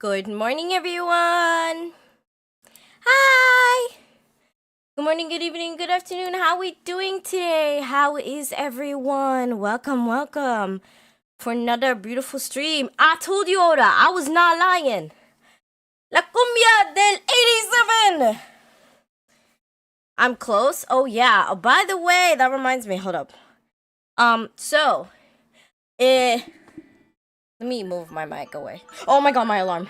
Good morning, everyone. Hi. Good morning, good evening, good afternoon. How are we doing today? How is everyone? Welcome for another beautiful stream. I told you, Oda, I was not lying. La cumbia del 87. I'm close. Oh yeah. Oh, by the way, that reminds me. Hold up. Let me move my mic away. Oh my god, my alarm.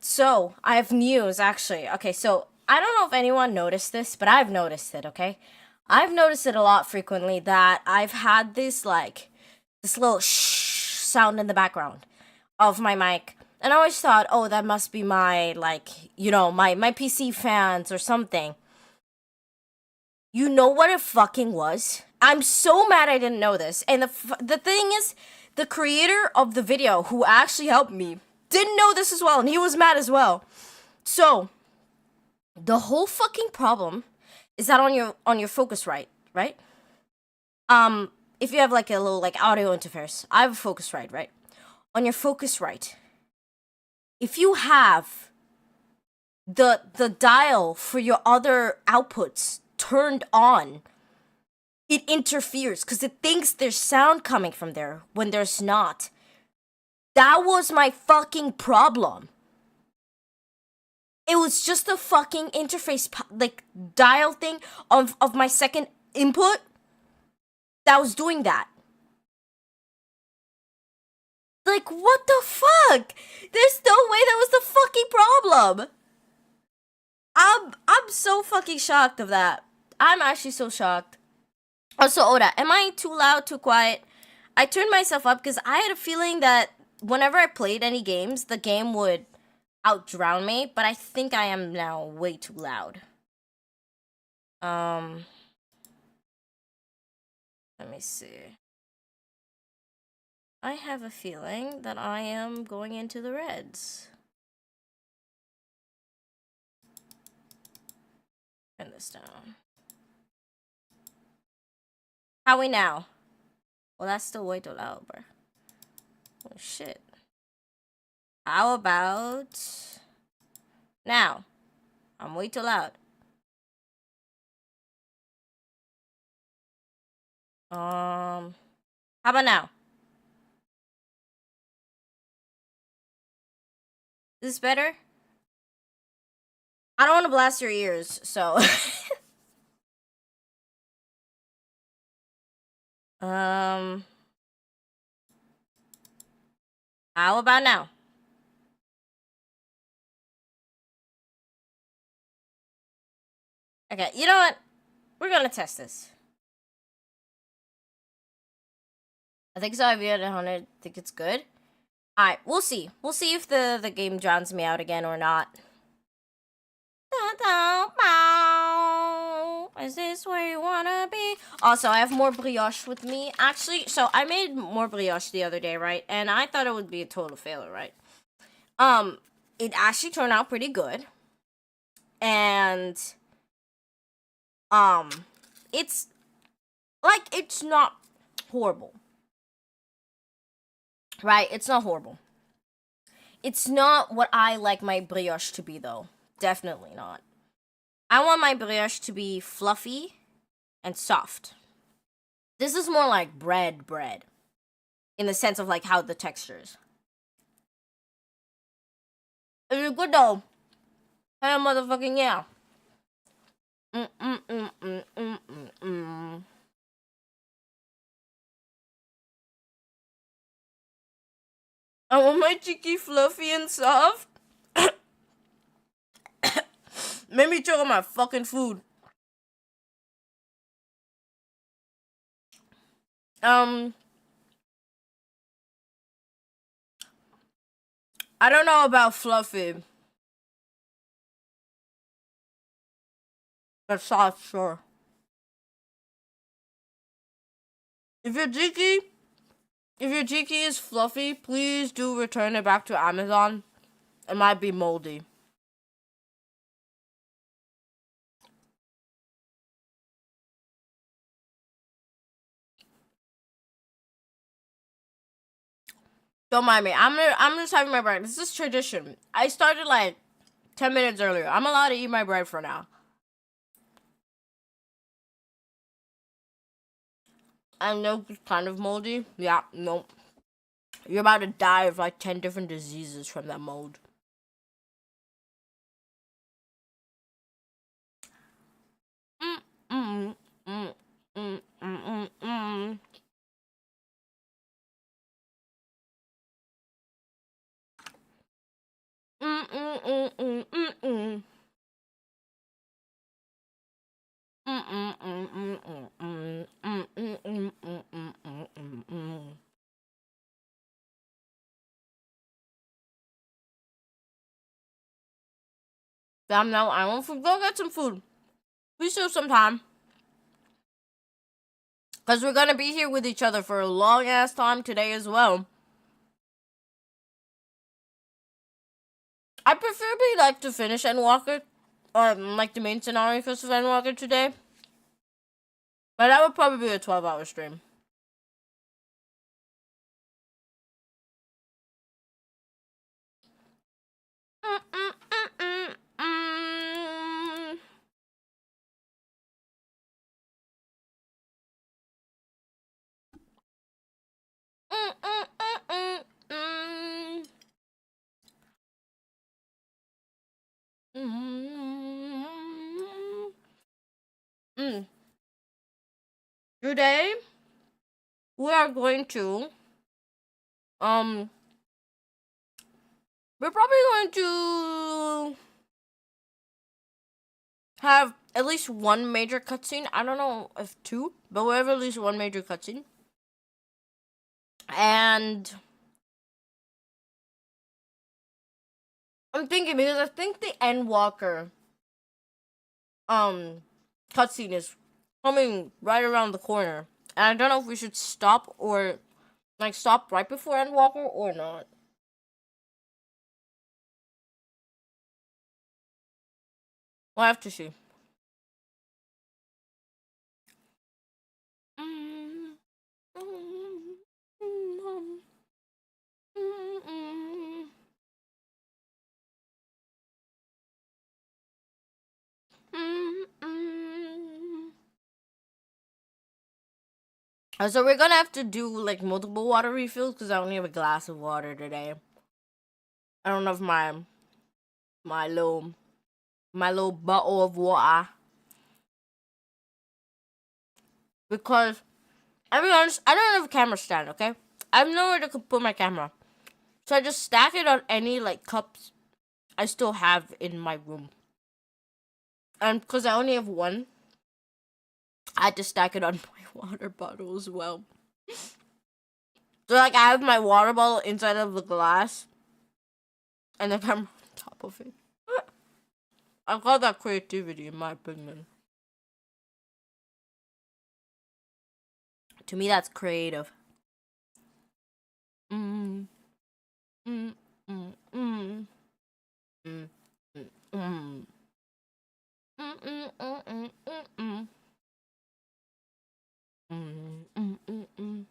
So I have news actually. Okay, so I don't know if anyone noticed this, but I've noticed it, okay? I've noticed it a lot frequently that I've had this little shh sound in the background of my mic. And I always thought, oh, that must be my my PC fans or something. You know what it fucking was? I'm so mad I didn't know this. And the thing is, the creator of the video who actually helped me didn't know this as well, and he was mad as well. So, the whole fucking problem is that on your Focusrite, right? If you have like a little like audio interface, I have a Focusrite, right? On your Focusrite, if you have the dial for your other outputs turned on, it interferes because it thinks there's sound coming from there when there's not. That was my fucking problem. It was just a fucking interface, like, dial thing of my second input that was doing that. Like, what the fuck? There's no way that was the fucking problem. I'm so fucking shocked of that. I'm actually so shocked. Also, Oda, am I too loud, too quiet? I turned myself up because I had a feeling that whenever I played any games, the game would outdrown me, but I think I am now way too loud. Let me see. I have a feeling that I am going into the reds. Turn this down. How we now? Well, that's still way too loud, bro. Oh, shit. How about now? I'm way too loud. How about now? Is this better? I don't want to blast your ears, so. How about now? Okay, you know what? We're gonna test this. I think so. I've at 100. I think it's good. Alright, we'll see. We'll see if the game drowns me out again or not. Is this where you wanna be? Also, I have more brioche with me. Actually, so I made more brioche the other day, right? And I thought it would be a total failure, right? It actually turned out pretty good. And, it's, like, it's not horrible. Right? It's not horrible. It's not what I like my brioche to be, though. Definitely not. I want my brioche to be fluffy and soft. This is more like bread. In the sense of like how the texture is. It's good though. Hell motherfucking yeah. I want my Jiki fluffy and soft. Made me choke on my fucking food. I don't know about fluffy. But soft, sure. If your Jiki is fluffy, please do return it back to Amazon. It might be moldy. Don't mind me. I'm just having my bread. This is tradition. I started like 10 minutes earlier. I'm allowed to eat my bread for now. I know it's kind of moldy. Yeah, no. You're about to die of like 10 different diseases from that mold. Mm, mm, mm, mm, mm. Mm, mm, mm, mm, mm, mm. Mm, mm, mm, mm, mm, mm, mm, mm, mm, mm, mm, mm, mm. Damn, now I want to go get some food. We still have some time. Because we're going to be here with each other for a long ass time today as well. I preferably like to finish Endwalker, like the main scenario of Endwalker today. But that would probably be a 12-hour stream. Mm, mm, mm, mm, mm. Mm, mm, mm, mm, mm. Mm. Today, we are going to, um, we're probably going to have at least one major cutscene. I don't know if two, but we have at least one major cutscene. And I'm thinking because I think the Endwalker cutscene is coming right around the corner. And I don't know if we should stop or like stop right before Endwalker or not. We'll have to see. So we're gonna have to do like multiple water refills because I only have a glass of water today. I don't have my little bottle of water because I'll be honest, I don't have a camera stand. Okay, I have nowhere to put my camera, so I just stack it on any like cups I still have in my room. And because I only have one, I had to stack it on my water bottle as well. So like I have my water bottle inside of the glass, and the camera on top of it. I call that creativity, in my opinion. To me, that's creative. Mm, mm, mm, mm, mm, mm, mm. Mm, mm, mm, mm, mm, mm. Mm, mm, mm, mm.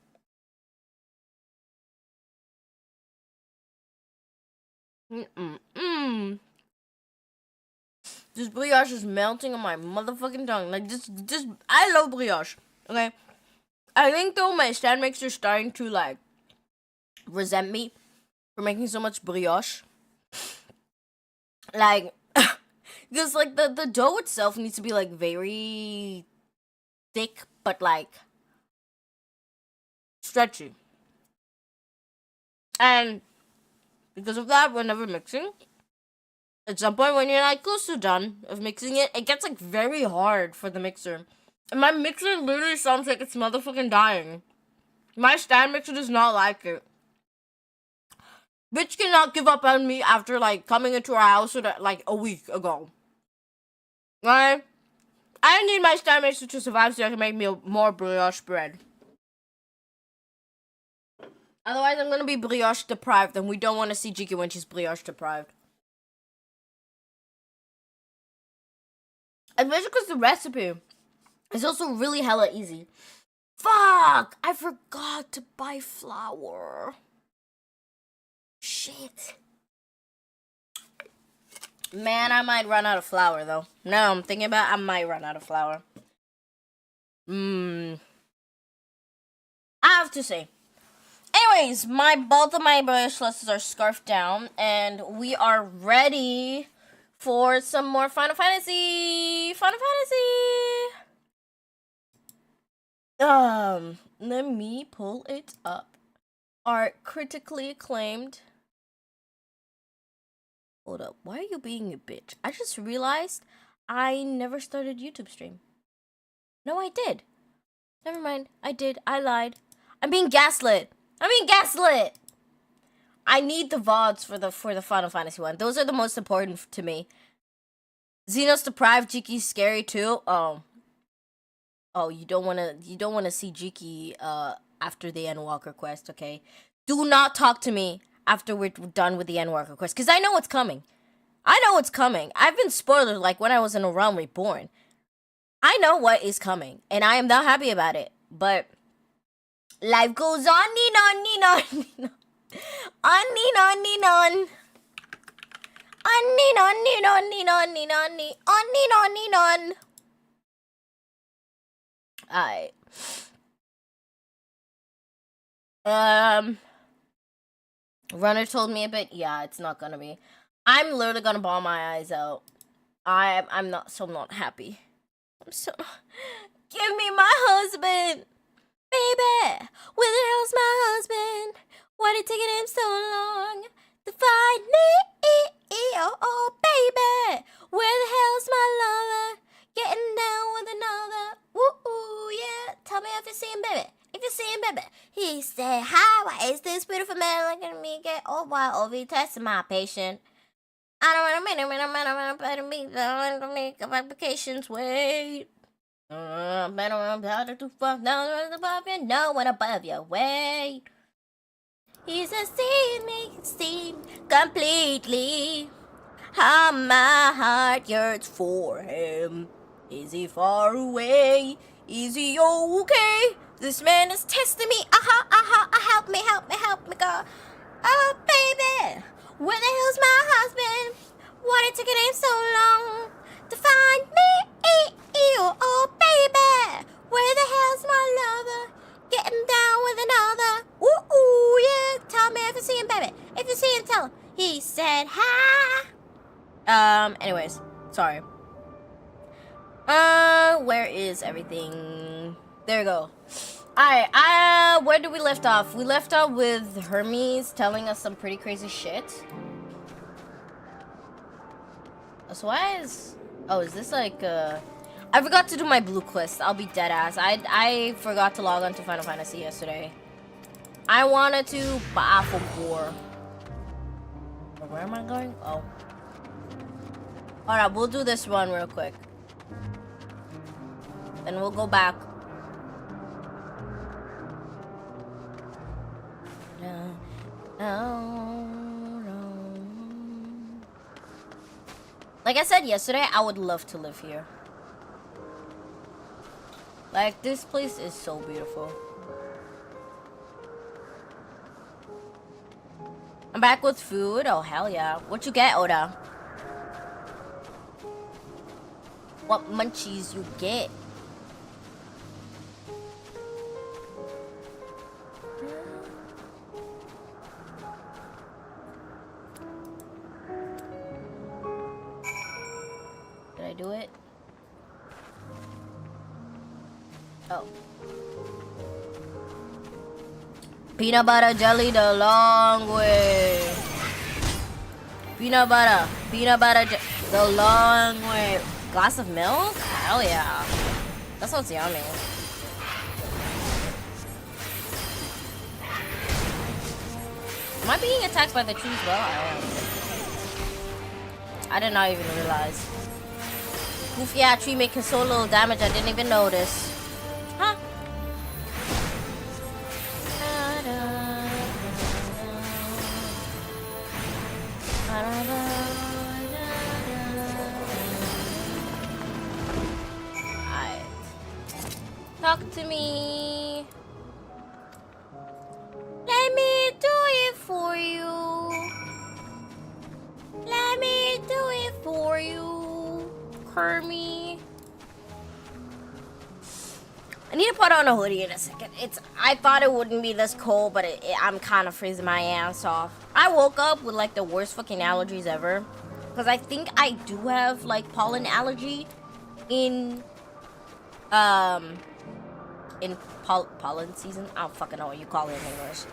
Mm, mm, mm. This brioche is melting on my motherfucking tongue. Like, I love brioche. Okay? I think, though, my stand mixer is starting to, like, resent me for making so much brioche. Like, because, like, the dough itself needs to be, like, very thick, but, like, stretchy. And because of that, we're never mixing. At some point, when you're like close to done of mixing it, it gets like very hard for the mixer. And my mixer literally sounds like it's motherfucking dying. My stand mixer does not like it. Bitch cannot give up on me after like coming into our house like a week ago. Right? I need my stand mixer to survive so I can make me more brioche bread. Otherwise, I'm gonna be brioche deprived, and we don't want to see Jiki when she's brioche deprived. Especially because the recipe is also really hella easy. Fuck! I forgot to buy flour. Shit. Man, I might run out of flour, though. No, I'm thinking about I might run out of flour. I have to say. Anyways, both of my bracelets are scarfed down, and we are ready for some more Final Fantasy. Let me pull it up. Are critically acclaimed. Hold up, why are you being a bitch? I just realized I never started YouTube stream. No, I did. Never mind, I did. I lied. I'm being gaslit. I need the VODs for the Final Fantasy one. Those are the most important to me. Xenos Deprived, Jiki's scary too. Oh, you don't wanna see Jiki after the Endwalker quest, okay? Do not talk to me after we're done with the Endwalker quest, because I know what's coming. I've been spoiled like when I was in A Realm Reborn. I know what is coming, and I am not happy about it. But life goes on, on. Alright. Runner told me a bit. Yeah, it's not gonna be. I'm literally gonna bawl my eyes out. I'm not happy. I'm so. Give me my husband, baby. Where the hell's my husband? Why did it take him so long to find me? Oh, baby. Where the hell's my lover? Getting down with another. Woo, yeah. Tell me if you see him, baby. He said, hi, why is this beautiful man looking at me? Get all wild over testing my patient. I don't want to make applications. Wait. Better to fuck down above you. No one above you. Wait. He's a seen completely. How my heart yearns for him. Is he far away? Is he okay? This man is testing me. Help me, God. Oh, baby. Where the hell's my husband? Why did it take him so long to find me? Oh, baby. Where the hell's my lover? Getting down with another. Ooh, yeah. Tell me if you see him, baby. If you see him, tell him. He said hi. Anyways. Sorry. Where is everything? There we go. Alright, where did we left off? We left off with Hermes telling us some pretty crazy shit. So why is... Oh, is this like, I forgot to do my blue quest. I'll be dead ass. I forgot to log on to Final Fantasy yesterday. I wanted to baffle war. Where am I going? Oh. Alright, we'll do this one real quick. Then we'll go back. No. Like I said yesterday, I would love to live here. Like, this place is so beautiful. I'm back with food. Oh, hell yeah. What you get, Oda? What munchies you get? Did I do it? Oh. Peanut butter jelly the long way. Peanut butter the long way. Glass of milk? Hell yeah. That sounds yummy. Am I being attacked by the tree as well? I did not even realize. Goofy ass tree making so little damage I didn't even notice. Huh? Talk to me. Let me do it for you. for you, Kermie. I need to put on a hoodie in a second. I thought it wouldn't be this cold, but I'm kind of freezing my ass off. I woke up with like the worst fucking allergies ever. Because I think I do have like pollen allergy in pollen season. I don't fucking know what you call it in English.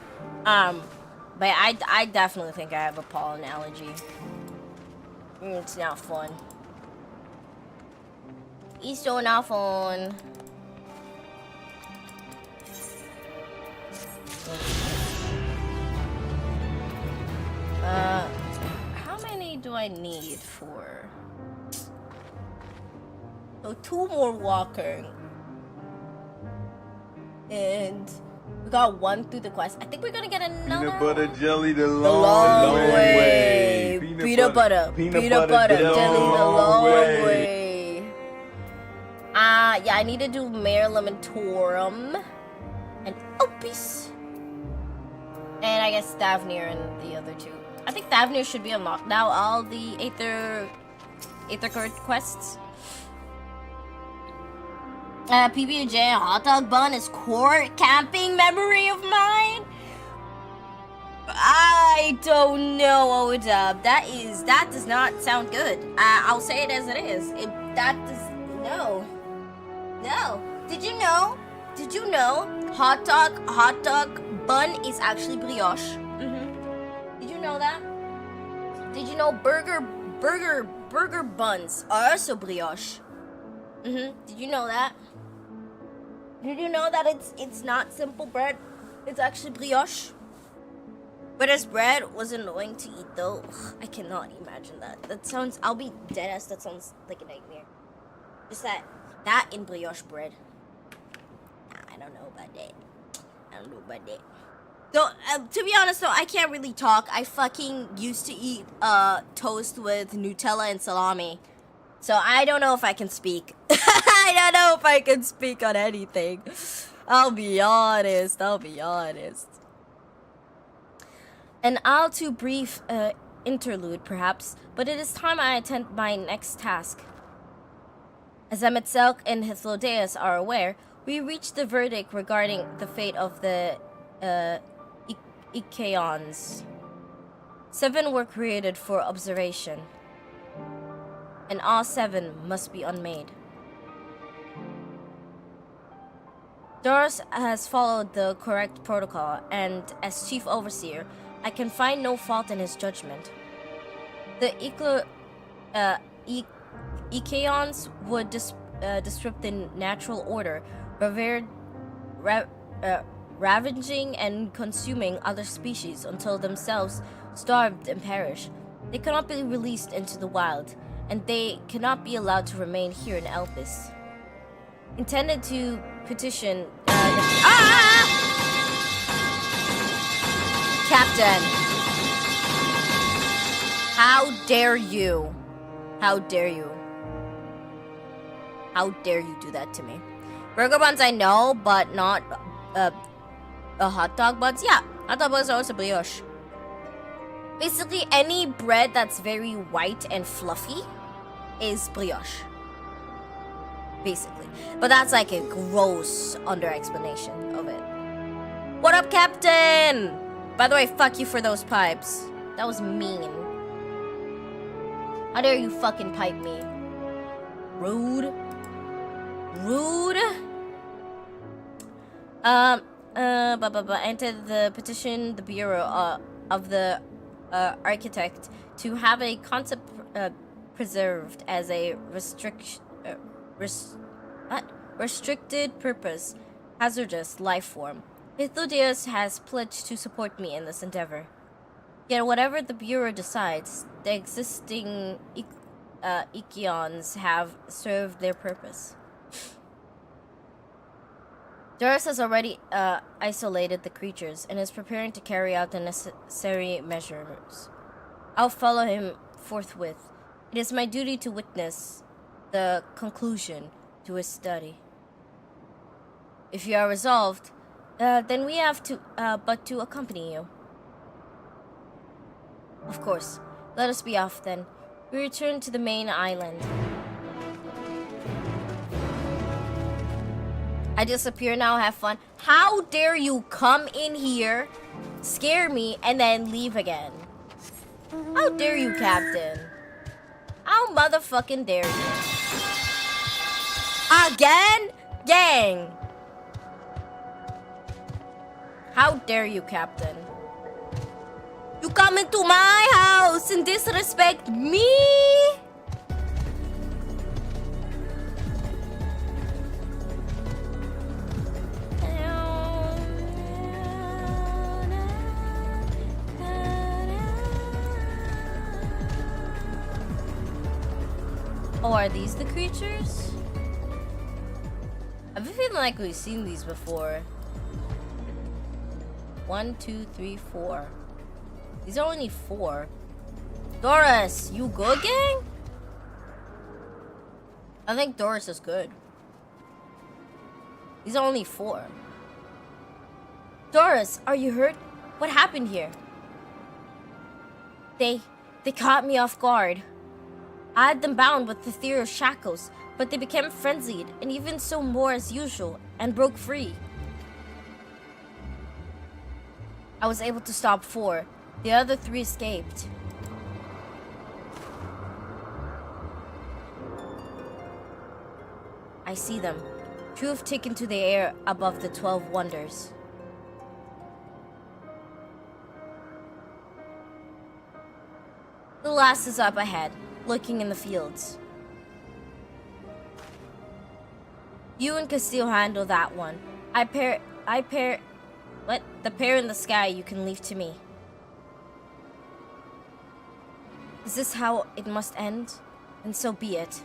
But I definitely think I have a pollen allergy. It's not fun. It's so not fun. How many do I need for? So 2 more walking. And we got 1 through the quest. I think we're gonna get another. Peanut butter jelly the long way. Peanut butter jelly the long way. Yeah, I need to do Mare Lamentorum and Elpis. And I guess Thavnir and the other 2. I think Thavnir should be unlocked now. All the Aether Court quests. PB&J hot dog bun is court camping memory of mine. I don't know, Odub. That does not sound good. I'll say it as it is. No. Did you know? Hot dog bun is actually brioche. Did you know that? Did you know burger buns are also brioche? Did you know that? Did you know that it's not simple bread? It's actually brioche. British bread was annoying to eat though. Ugh, I cannot imagine that. That sounds. I'll be dead ass. That sounds like a nightmare. Just that in brioche bread. I don't know about that. So, to be honest though, I can't really talk. I fucking used to eat toast with Nutella and salami. So I don't know if I can speak. I don't know if I can speak on anything. I'll be honest. An all too brief interlude, perhaps, but it is time I attend my next task. As Emetzelk and Hythlodaeus are aware, we reached the verdict regarding the fate of the Ikeons. 7 were created for observation, and all 7 must be unmade. Doris has followed the correct protocol, and as chief overseer, I can find no fault in his judgment. The Ikeons would disrupt the natural order, ravaging and consuming other species until themselves starved and perish. They cannot be released into the wild, and they cannot be allowed to remain here in Elpis. Intended to petition Captain! How dare you? How dare you? How dare you do that to me? Burger buns I know, but not hot dog buns? Yeah, hot dog buns are also brioche. Basically, any bread that's very white and fluffy is brioche. Basically. But that's like a gross under-explanation of it. What up, Captain? By the way, fuck you for those pipes. That was mean. How dare you fucking pipe me? Rude. Entered the petition the Bureau of the Architect to have a concept preserved as a restricted purpose, hazardous life form. Hythlodaeus has pledged to support me in this endeavor. Yet whatever the Bureau decides, the existing Ikeons have served their purpose. Doris has already isolated the creatures and is preparing to carry out the necessary measures. I'll follow him forthwith. It is my duty to witness the conclusion to his study. If you are resolved, then we have to but to accompany you. Of course. Let us be off then. We return to the main island. I disappear now, have fun. How dare you come in here, scare me, and then leave again? How dare you, Captain? How motherfucking dare you? Again? Gang! How dare you, Captain? You come into my house and disrespect me? Oh, are these the creatures? I have a feeling like we've seen these before. 1, 2, 3, 4. These are only 4. Doris, you good, gang? I think Doris is good. These are only 4. Doris, are you hurt? What happened here? They caught me off guard. I had them bound with ethereal shackles, but they became frenzied, and even so more as usual, and broke free. I was able to stop 4. The other 3 escaped. I see them. 2 have taken to the air above the 12 wonders. The last is up ahead, looking in the fields. You and Castillo handle that one. The pair in the sky you can leave to me. Is this how it must end? And so be it.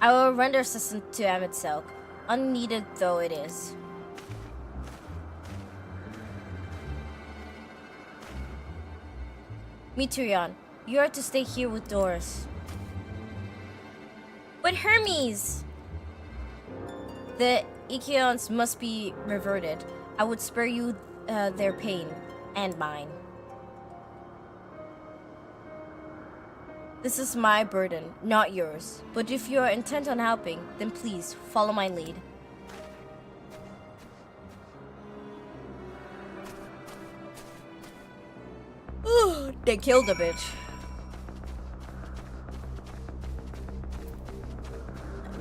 I will render assistance to Emmett Silk, unneeded though it is. Meturion, you are to stay here with Doris. But Hermes! The Ascians must be reverted. I would spare you their pain, and mine. This is my burden, not yours. But if you are intent on helping, then please follow my lead. They killed the bitch.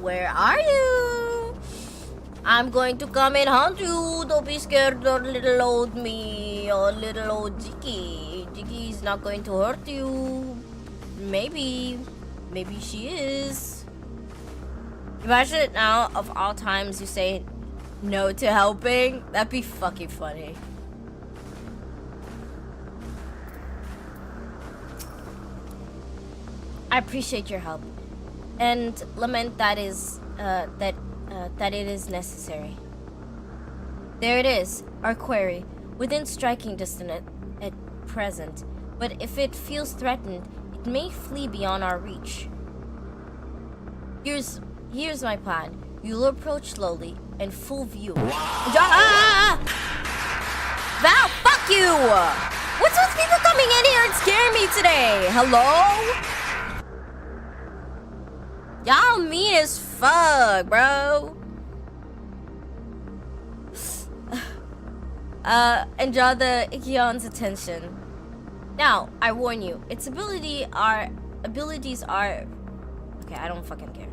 Where are you? I'm going to come and hunt you. Don't be scared of little old me or little old Jiki. Jiki is not going to hurt you. Maybe she is. Imagine it now, of all times you say no to helping. That'd be fucking funny. I appreciate your help, and lament that it is necessary. There it is, our quarry, within striking distance at present. But if it feels threatened, it may flee beyond our reach. Here's my plan. You'll approach slowly and full view. Ah! Val, fuck you! What's with people coming in here and scaring me today? Hello? Y'all mean as fuck, bro. And draw the Ascians' attention. Now, I warn you, its abilities are... Okay, I don't fucking care.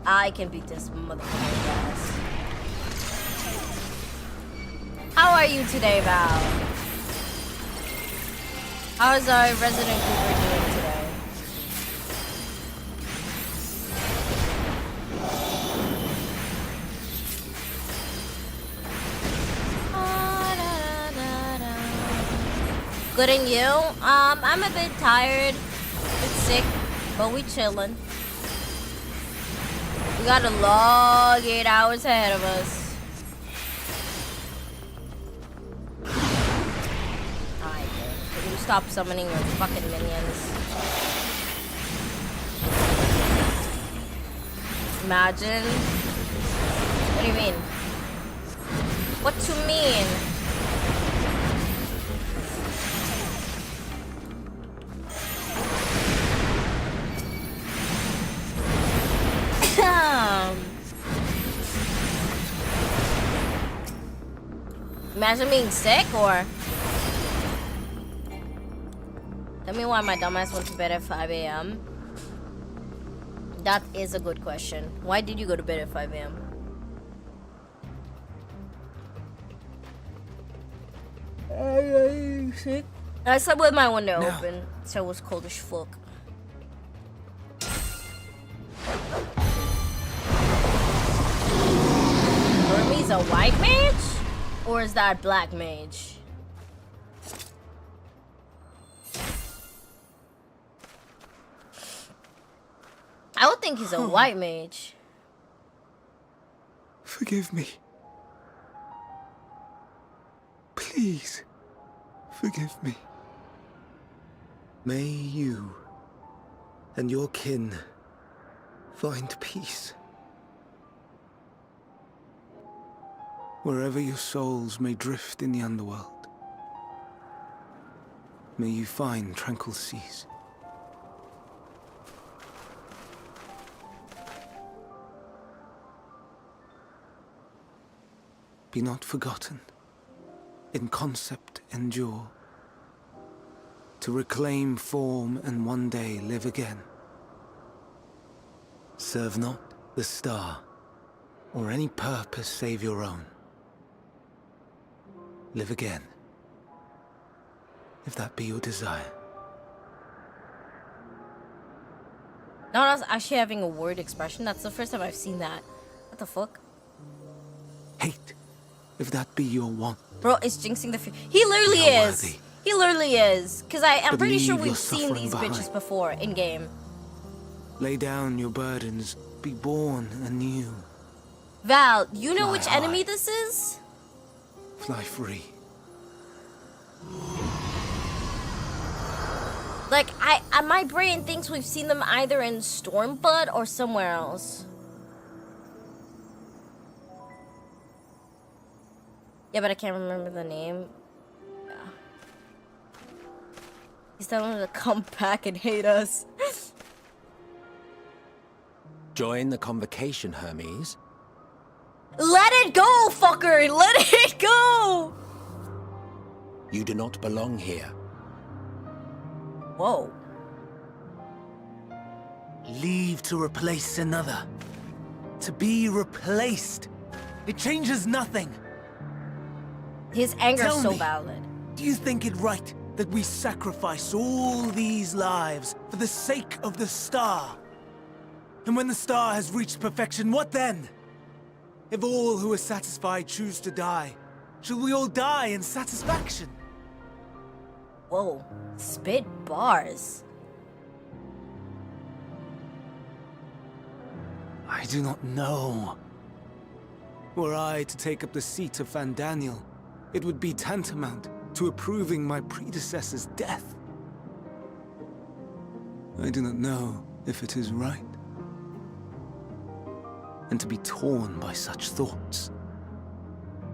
I can beat this motherfucker's ass. How are you today, Val? How is our resident Cooper doing today? Good and you? I'm a bit tired, a bit sick, but we chillin'. We got a long 8 hours ahead of us. Can you stop summoning your fucking minions? Imagine. What do you mean? What to mean? Imagine being sick, or tell me why my dumbass went to bed at 5 a.m. That is a good question. Why did you go to bed at 5 a.m.? Sick. I slept with my window open, so it was cold as fuck. Hermes a white mage? Or is that black mage? I would think he's a white mage. Forgive me. Please, forgive me. May you and your kin find peace. Wherever your souls may drift in the underworld, may you find tranquil seas. Be not forgotten, in concept endure, to reclaim form and one day live again. Serve not the star, or any purpose save your own. Live again, if that be your desire. No, I was actually having a word expression. That's the first time I've seen that. What the fuck? Hate, if that be your want. Bro, it's jinxing the He literally You're is. worthy. He literally is. Because I'm But pretty sure leave your we've seen suffering these behind. bitches before in game. Lay down your burdens, be born anew. Val, you know Fly which high. enemy this is? Fly free. Like, my brain thinks we've seen them either in Stormblood or somewhere else. Yeah, but I can't remember the name. Yeah. He's telling them to come back and hate us. Join the convocation, Hermes. Let it go, fucker! Let it go! You do not belong here. Whoa. Leave to replace another. To be replaced. It changes nothing. His anger is Tell so me, valid. Do you think it right that we sacrifice all these lives for the sake of the star? And when the star has reached perfection, what then? If all who are satisfied choose to die, shall we all die in satisfaction? Whoa. Spit bars. I do not know. Were I to take up the seat of Van Daniel, it would be tantamount to approving my predecessor's death. I do not know if it is right. And to be torn by such thoughts,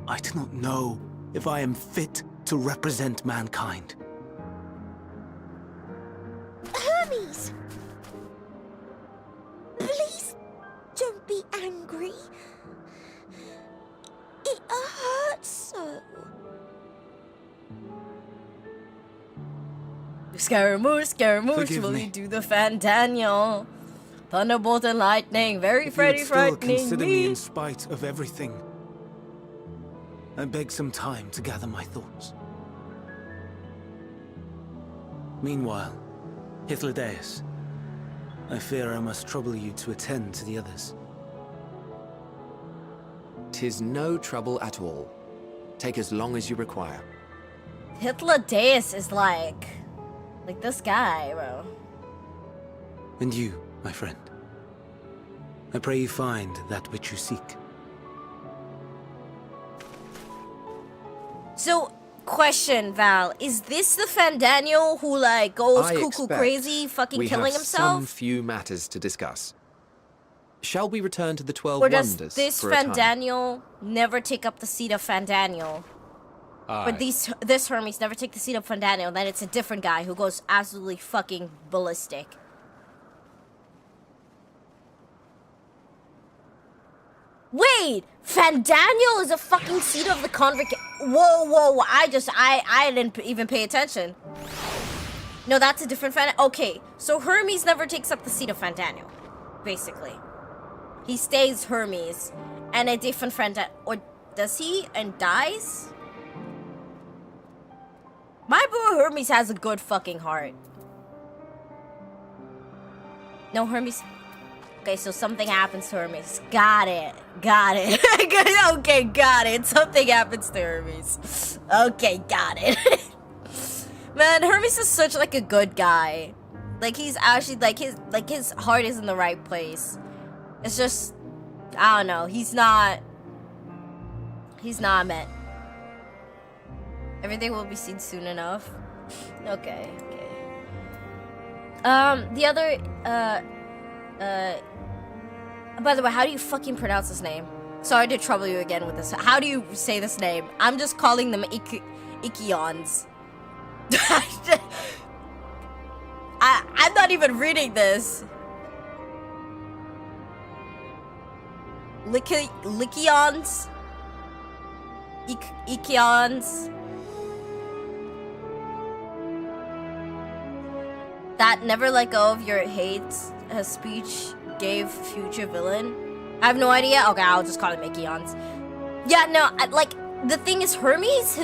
I do not know if I am fit to represent mankind. Hermes! Please don't be angry. It hurts so. Scaramouche, Scaramouche, Forgive will me. you do the Fan Daniel? Thunderbolt and lightning, very If you would Freddy still frightening consider me me. in spite of everything, I beg some time to gather my thoughts. Meanwhile, Hythlodaeus, I fear I must trouble you to attend to the others. 'Tis no trouble at all. Take as long as you require. Hythlodaeus is like this guy, bro. And you, my friend, I pray you find that which you seek. So, question, Val, is this the Fandaniel who like goes I cuckoo expect crazy, fucking we killing have himself? some few matters to discuss. Shall we return to the 12 Or does Wonders this for a time? Fandaniel never take up the seat of Fandaniel? Or this Hermes never take the seat of Fandaniel, then it's a different guy who goes absolutely fucking ballistic. Wait! Fandaniel is a fucking seat of the convocation. Whoa, I didn't even pay attention. No, that's a different Fan. Okay, so Hermes never takes up the seat of Fandaniel, basically. He stays Hermes, and a different friend, or does he, and dies? My boy Hermes has a good fucking heart. No, Hermes. Okay, so something happens to Hermes. Got it. Okay, got it. Something happens to Hermes. Okay, got it. Man, Hermes is such like a good guy. Like he's actually like his heart is in the right place. It's just, I don't know. He's not meant. Everything will be seen soon enough. Okay. The other, by the way, how do you fucking pronounce this name? Sorry to trouble you again with this. How do you say this name? I'm just calling them Ikions. I'm not even reading this. Likions? Ikions? That never let go of your hate speech gave future villain. I have no idea. Okay, I'll just call him Ikions. Yeah, no, like, the thing is, Hermes,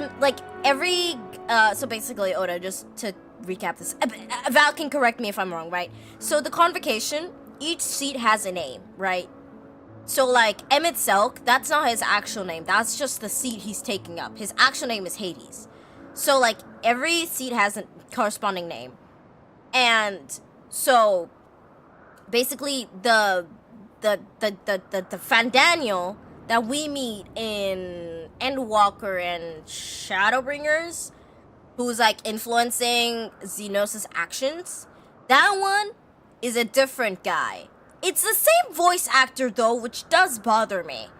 so basically, Oda, just to recap this, Val can correct me if I'm wrong, right? So the convocation, each seat has a name, right? So, like, Emmett Selk, that's not his actual name. That's just the seat he's taking up. His actual name is Hades. So, like, every seat has a corresponding name. And so, basically, the Fandaniel that we meet in Endwalker and Shadowbringers, who's, like, influencing Xenos' actions, that one is a different guy. It's the same voice actor, though, which does bother me.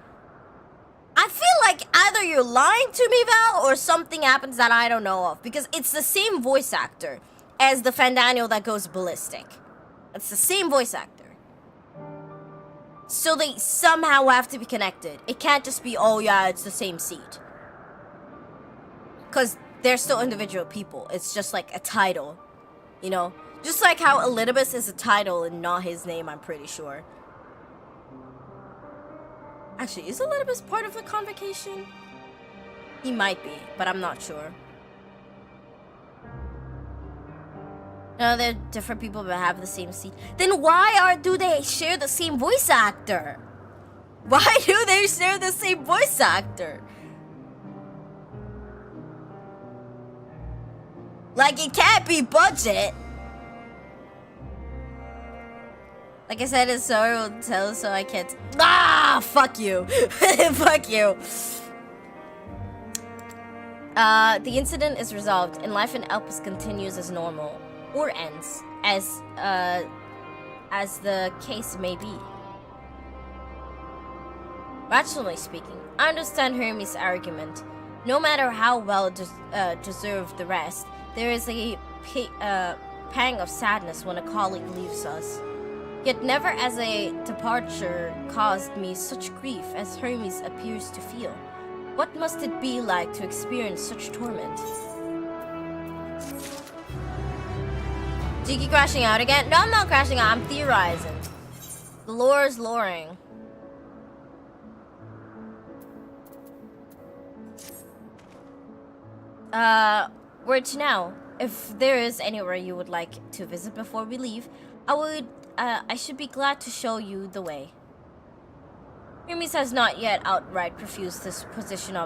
I feel like either you're lying to me, Val, or something happens that I don't know of, because it's the same voice actor as the Fandaniel that goes ballistic. It's the same voice actor. So they somehow have to be connected. It can't just be, oh yeah, it's the same seat. Because they're still individual people. It's just like a title, you know? Just like how Elpis is a title and not his name, I'm pretty sure. Actually, is Elpis part of the convocation? He might be, but I'm not sure. No, they're different people but have the same seat. Then why do they share the same voice actor? Why do they share the same voice actor? Like, it can't be budget. Like I said, it's sorry will tell, so I can't. Ah, fuck you. Fuck you. The incident is resolved, and life in Elpis continues as normal. Or ends, as the case may be. Rationally speaking, I understand Hermes' argument. No matter how well deserved the rest, there is a pang of sadness when a colleague leaves us. Yet never as a departure caused me such grief as Hermes appears to feel. What must it be like to experience such torment? Jiki crashing out again? No, I'm not crashing out. I'm theorizing. The lore is loring. Where to now? If there is anywhere you would like to visit before we leave, I should be glad to show you the way. Hermes has not yet outright refused this position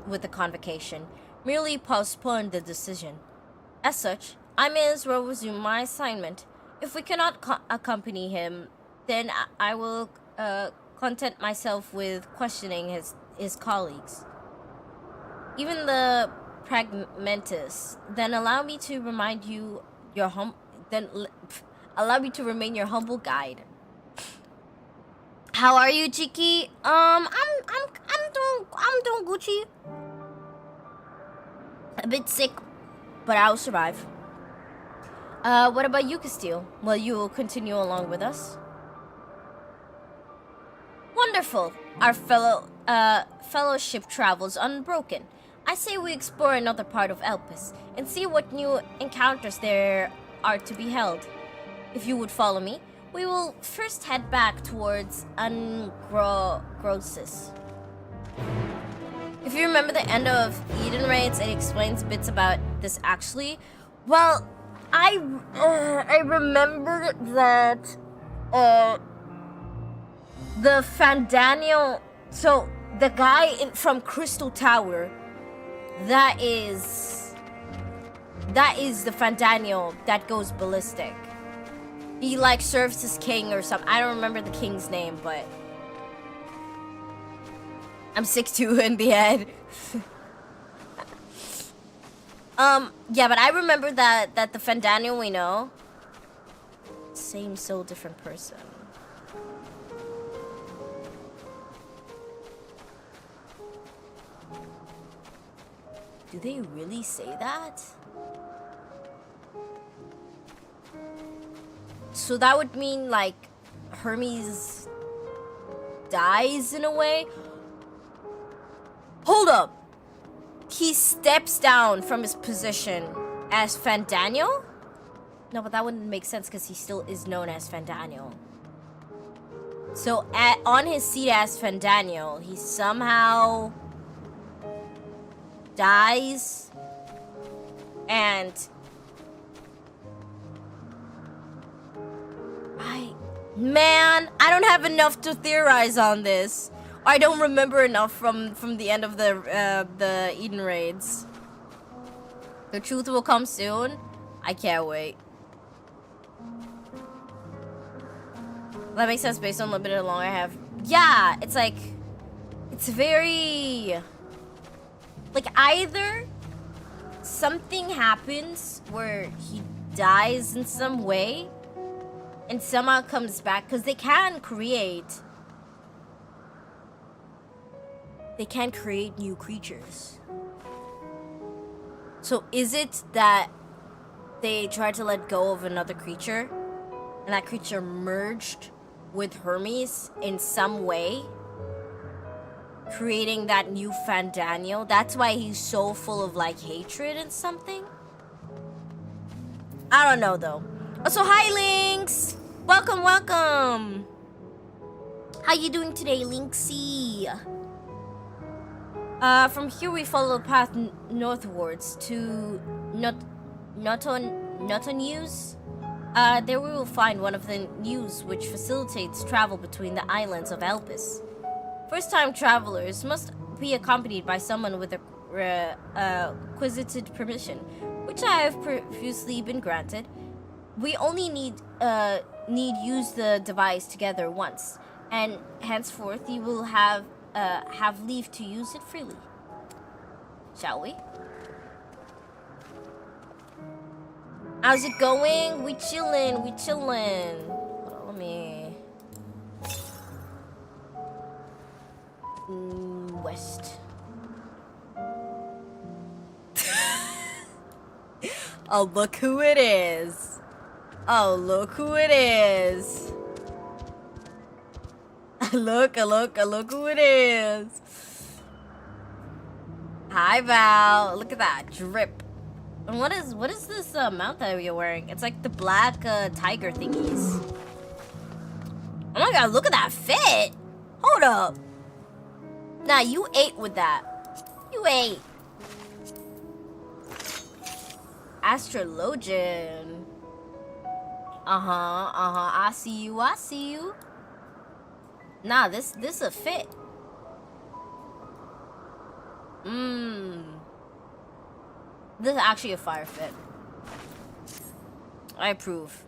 with the convocation, merely postponed the decision. As such, I may as well resume my assignment. If we cannot accompany him, then I will content myself with questioning his colleagues. Even the pragmatist. Then allow me to remind you allow me to remain your humble guide. How are you, Jiki? I'm doing Gucci. A bit sick, but I'll survive. What about you, Castile? Will you continue along with us? Wonderful. Our fellowship travels unbroken. I say we explore another part of Elpis and see what new encounters there are to be held. If you would follow me, we will first head back towards Ungrosis. If you remember the end of Eden Raids, it explains bits about this actually. Well, I remember that the Fandaniel, so the guy from Crystal Tower, that is the Fandaniel that goes ballistic. He like serves as king or something. I don't remember the king's name, but I'm 6'2" in the head. Yeah, but I remember that the Fandaniel we know, same soul, different person. Do they really say that? So that would mean like Hermes dies in a way? Hold up! He steps down from his position as Fandaniel? No, but that wouldn't make sense because he still is known as Fandaniel. So on his seat as Fandaniel, he somehow dies and I don't have enough to theorize on this. I don't remember enough from the end of the Eden raids. The truth will come soon. I can't wait. That makes sense based on the bit of long I have. Yeah, it's like, it's very like either something happens where he dies in some way and somehow comes back, because they can create new creatures. So is it that they tried to let go of another creature and that creature merged with Hermes in some way, creating that new Fandaniel? That's why he's so full of like hatred and something? I don't know though. Also, hi Lynx! Welcome, welcome! How you doing today, Lynxy? From here we follow the path northwards to Notonuse. There we will find one of the news which facilitates travel between the islands of Elpis. First-time travelers must be accompanied by someone with a requisited permission, which I have previously been granted. We only need use the device together once, and henceforth you will have leave to use it freely. Shall we? How's it going? We chillin', we chillin'. Hold on, let me... west. Oh, look who it is. Oh, look who it is. Look who it is. Hi, Val. Look at that drip. And what is this mount that you're wearing? It's like the black tiger thingies. Oh my god, look at that fit. Hold up. Nah, you ate with that. You ate. Astrologian. I see you, I see you. Nah, this a fit. This is actually a fire fit. I approve.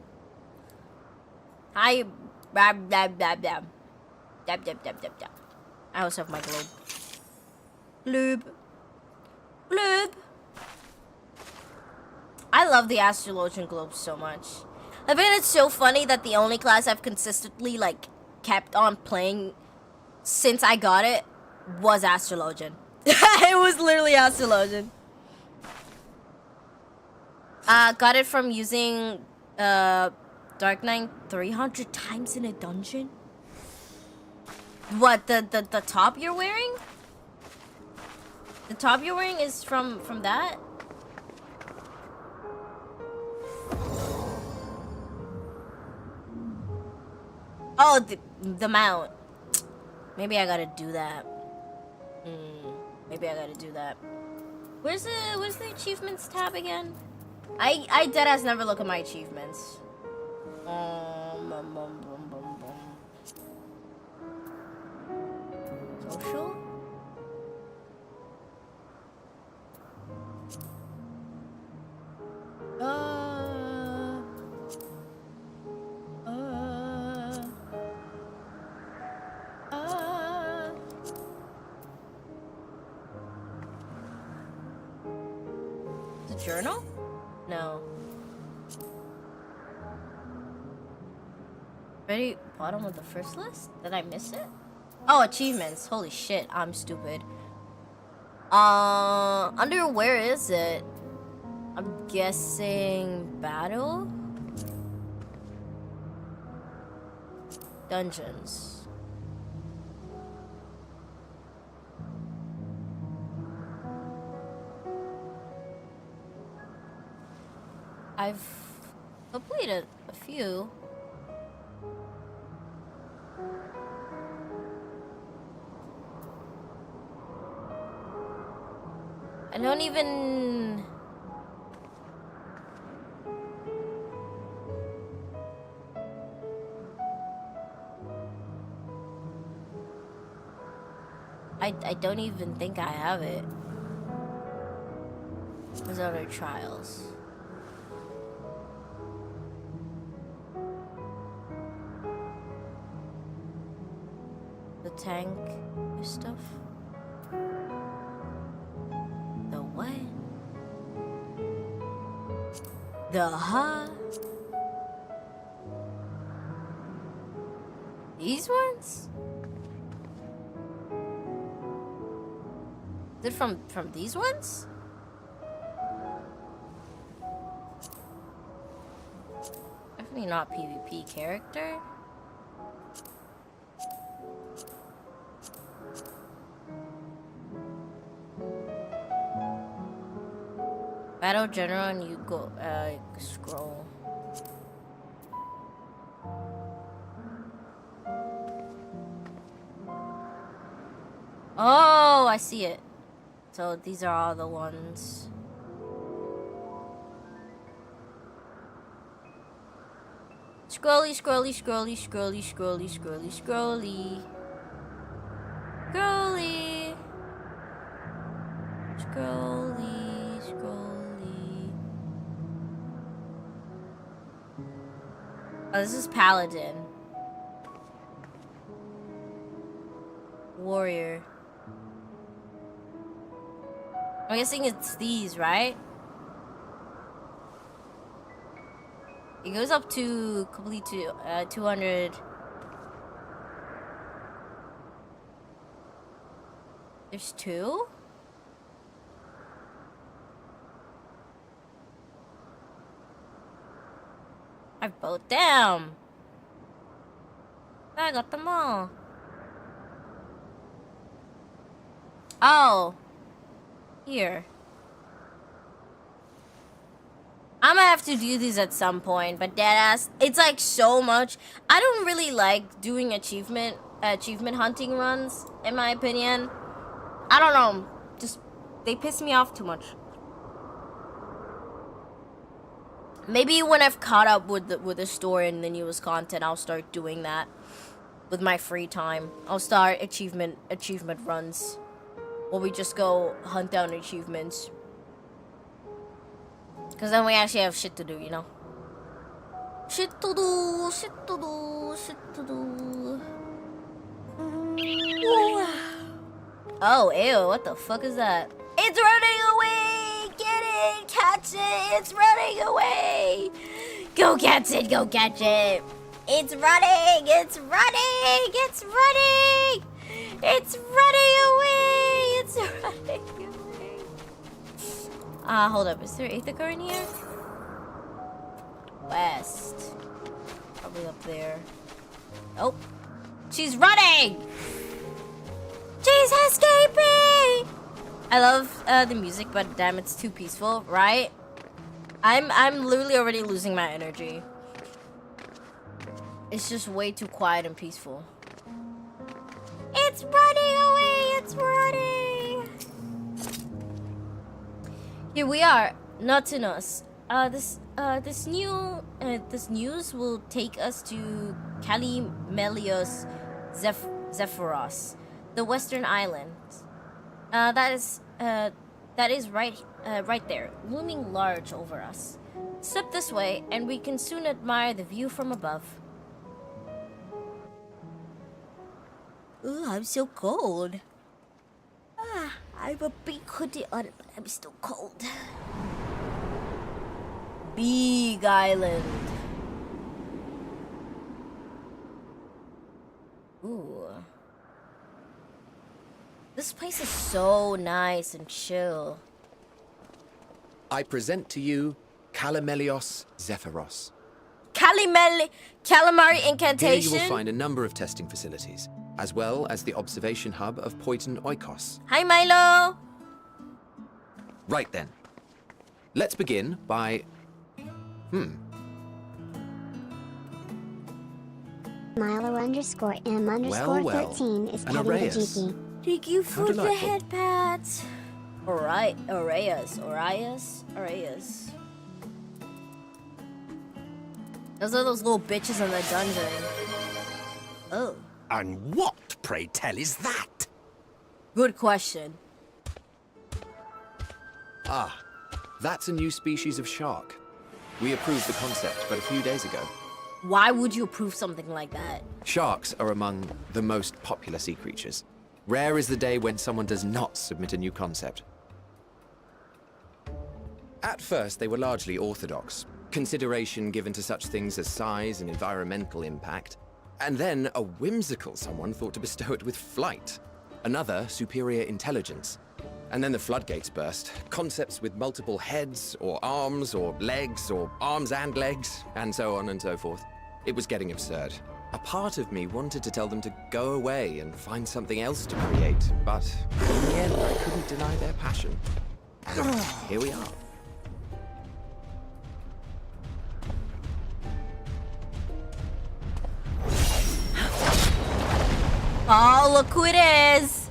Hi, bab dab dab dab. Dab dab dab dab dab. I also have my globe. Bloop. Bloop. I love the Astrologian globe so much. I find it's so funny that the only class I've consistently, like, kept on playing since I got it was Astrologian. It was literally Astrologian. Got it from using Dark Knight 300 times in a dungeon. What, the top you're wearing? The top you're wearing is from that? Oh, the mount. Maybe I gotta do that. Maybe I gotta do that. Where's the achievements tab again? I deadass never look at my achievements. Social? The journal? No. Very bottom of the first list? Did I miss it? Oh, achievements. Holy shit, I'm stupid. Under where is it? I'm guessing battle? Dungeons. I've completed a few. I don't even... I don't even think I have it. There's other trials. The tank stuff. The what? The huh? These ones? Is it from these ones? Definitely not PvP character. Battle general and you go scroll. Oh, I see it. So these are all the ones. Scrolly, scrolly, scrolly, scrolly, scrolly, scrolly, scrolly. Scrolly. Scrolly, scrolly. Oh, this is Paladin. Warrior. I'm guessing it's these, right? It goes up to complete to 200. There's two? I have both. Damn. I got them all. Oh. Here. I'm gonna have to do these at some point, but deadass, it's like so much. I don't really like doing achievement hunting runs, in my opinion. I don't know. Just, they piss me off too much. Maybe when I've caught up with the story and the newest content, I'll start doing that with my free time. I'll start achievement runs. Or we just go hunt down achievements. Because then we actually have shit to do, you know? Shit to do, shit to do, shit to do. Ooh. Oh, ew, what the fuck is that? It's running away! Get it! Catch it! It's running away! Go catch it! Go catch it! It's running! It's running! It's running! It's running away! It's running away. Hold up. Is there Ithaca in here? West. Probably up there. Oh. She's running! She's escaping! I love the music, but damn, it's too peaceful, right? I'm literally already losing my energy. It's just way too quiet and peaceful. It's running away! It's running! Here we are, Nautilus. This news will take us to Calimelios Zephyros, the western island. That is right there, looming large over us. Step this way, and we can soon admire the view from above. Ooh, I'm so cold. I have a big hoodie on, but I'm still cold. Big island. Ooh. This place is so nice and chill. I present to you Calimelios Zephyros. Calamari Here incantation. you will find a number of testing facilities, as well as the observation hub of Poiton Oikos. Hi, Milo. Right then. Let's begin by... Milo_M_13 is An petting the Arrayas. Jiki. Thank you for the delightful. head pats. Alright, Arrayas. Those are those little bitches in the dungeon. Oh, And what, pray tell, is that? good question. Ah, that's a new species of shark. We approved the concept but a few days ago. Why would you approve something like that? Sharks are among the most popular sea creatures. Rare is the day when someone does not submit a new concept. At first, they were largely orthodox, consideration given to such things as size and environmental impact, and then a whimsical someone thought to bestow it with flight, another superior intelligence. And then the floodgates burst, concepts with multiple heads, or arms and legs, and so on and so forth. It was getting absurd. A part of me wanted to tell them to go away and find something else to create, but in the end I couldn't deny their passion. And here we are. Oh, look who it is!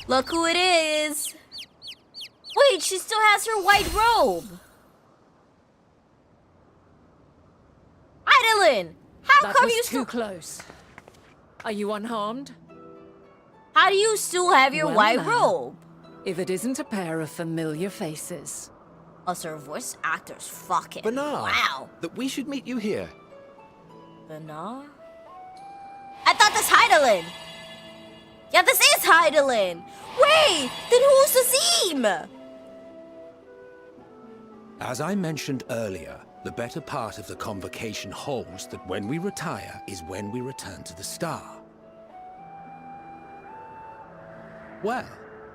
Look who it is! Wait, she still has her white robe! Idolin! How That come was you too still... close. Are you unharmed? How do you still have your Well, white now. robe? If it isn't a pair of familiar faces. Also, her voice actor's fucking... Bernard, Wow. that we should meet you here. Bernard? I thought that's Heidelin! Yeah, this is Heidelin! Wait! Then who's Azim? As I mentioned earlier, the better part of the convocation holds that when we retire is when we return to the star. Well,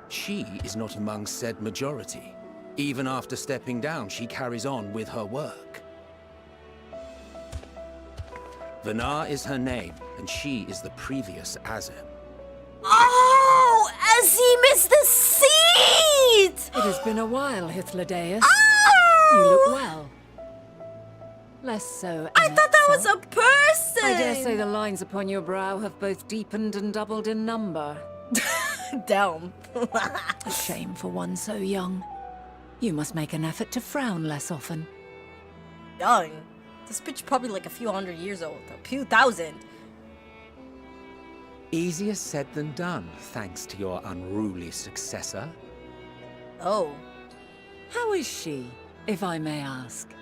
she is not among said majority. Even after stepping down, she carries on with her work. Vanar is her name, and she is the previous Azim. Oh! Azim is the seat! It has been a while, Hythlodaeus. Oh! You look well. Less so, I thought that was Emetsa. a person! I dare say the lines upon your brow have both deepened and doubled in number. Damn. A shame for one so young. You must make an effort to frown less often. Young. This bitch probably like a few hundred years old. A few thousand. Easier said than done, thanks to your unruly successor. Oh. How is she, if I may ask?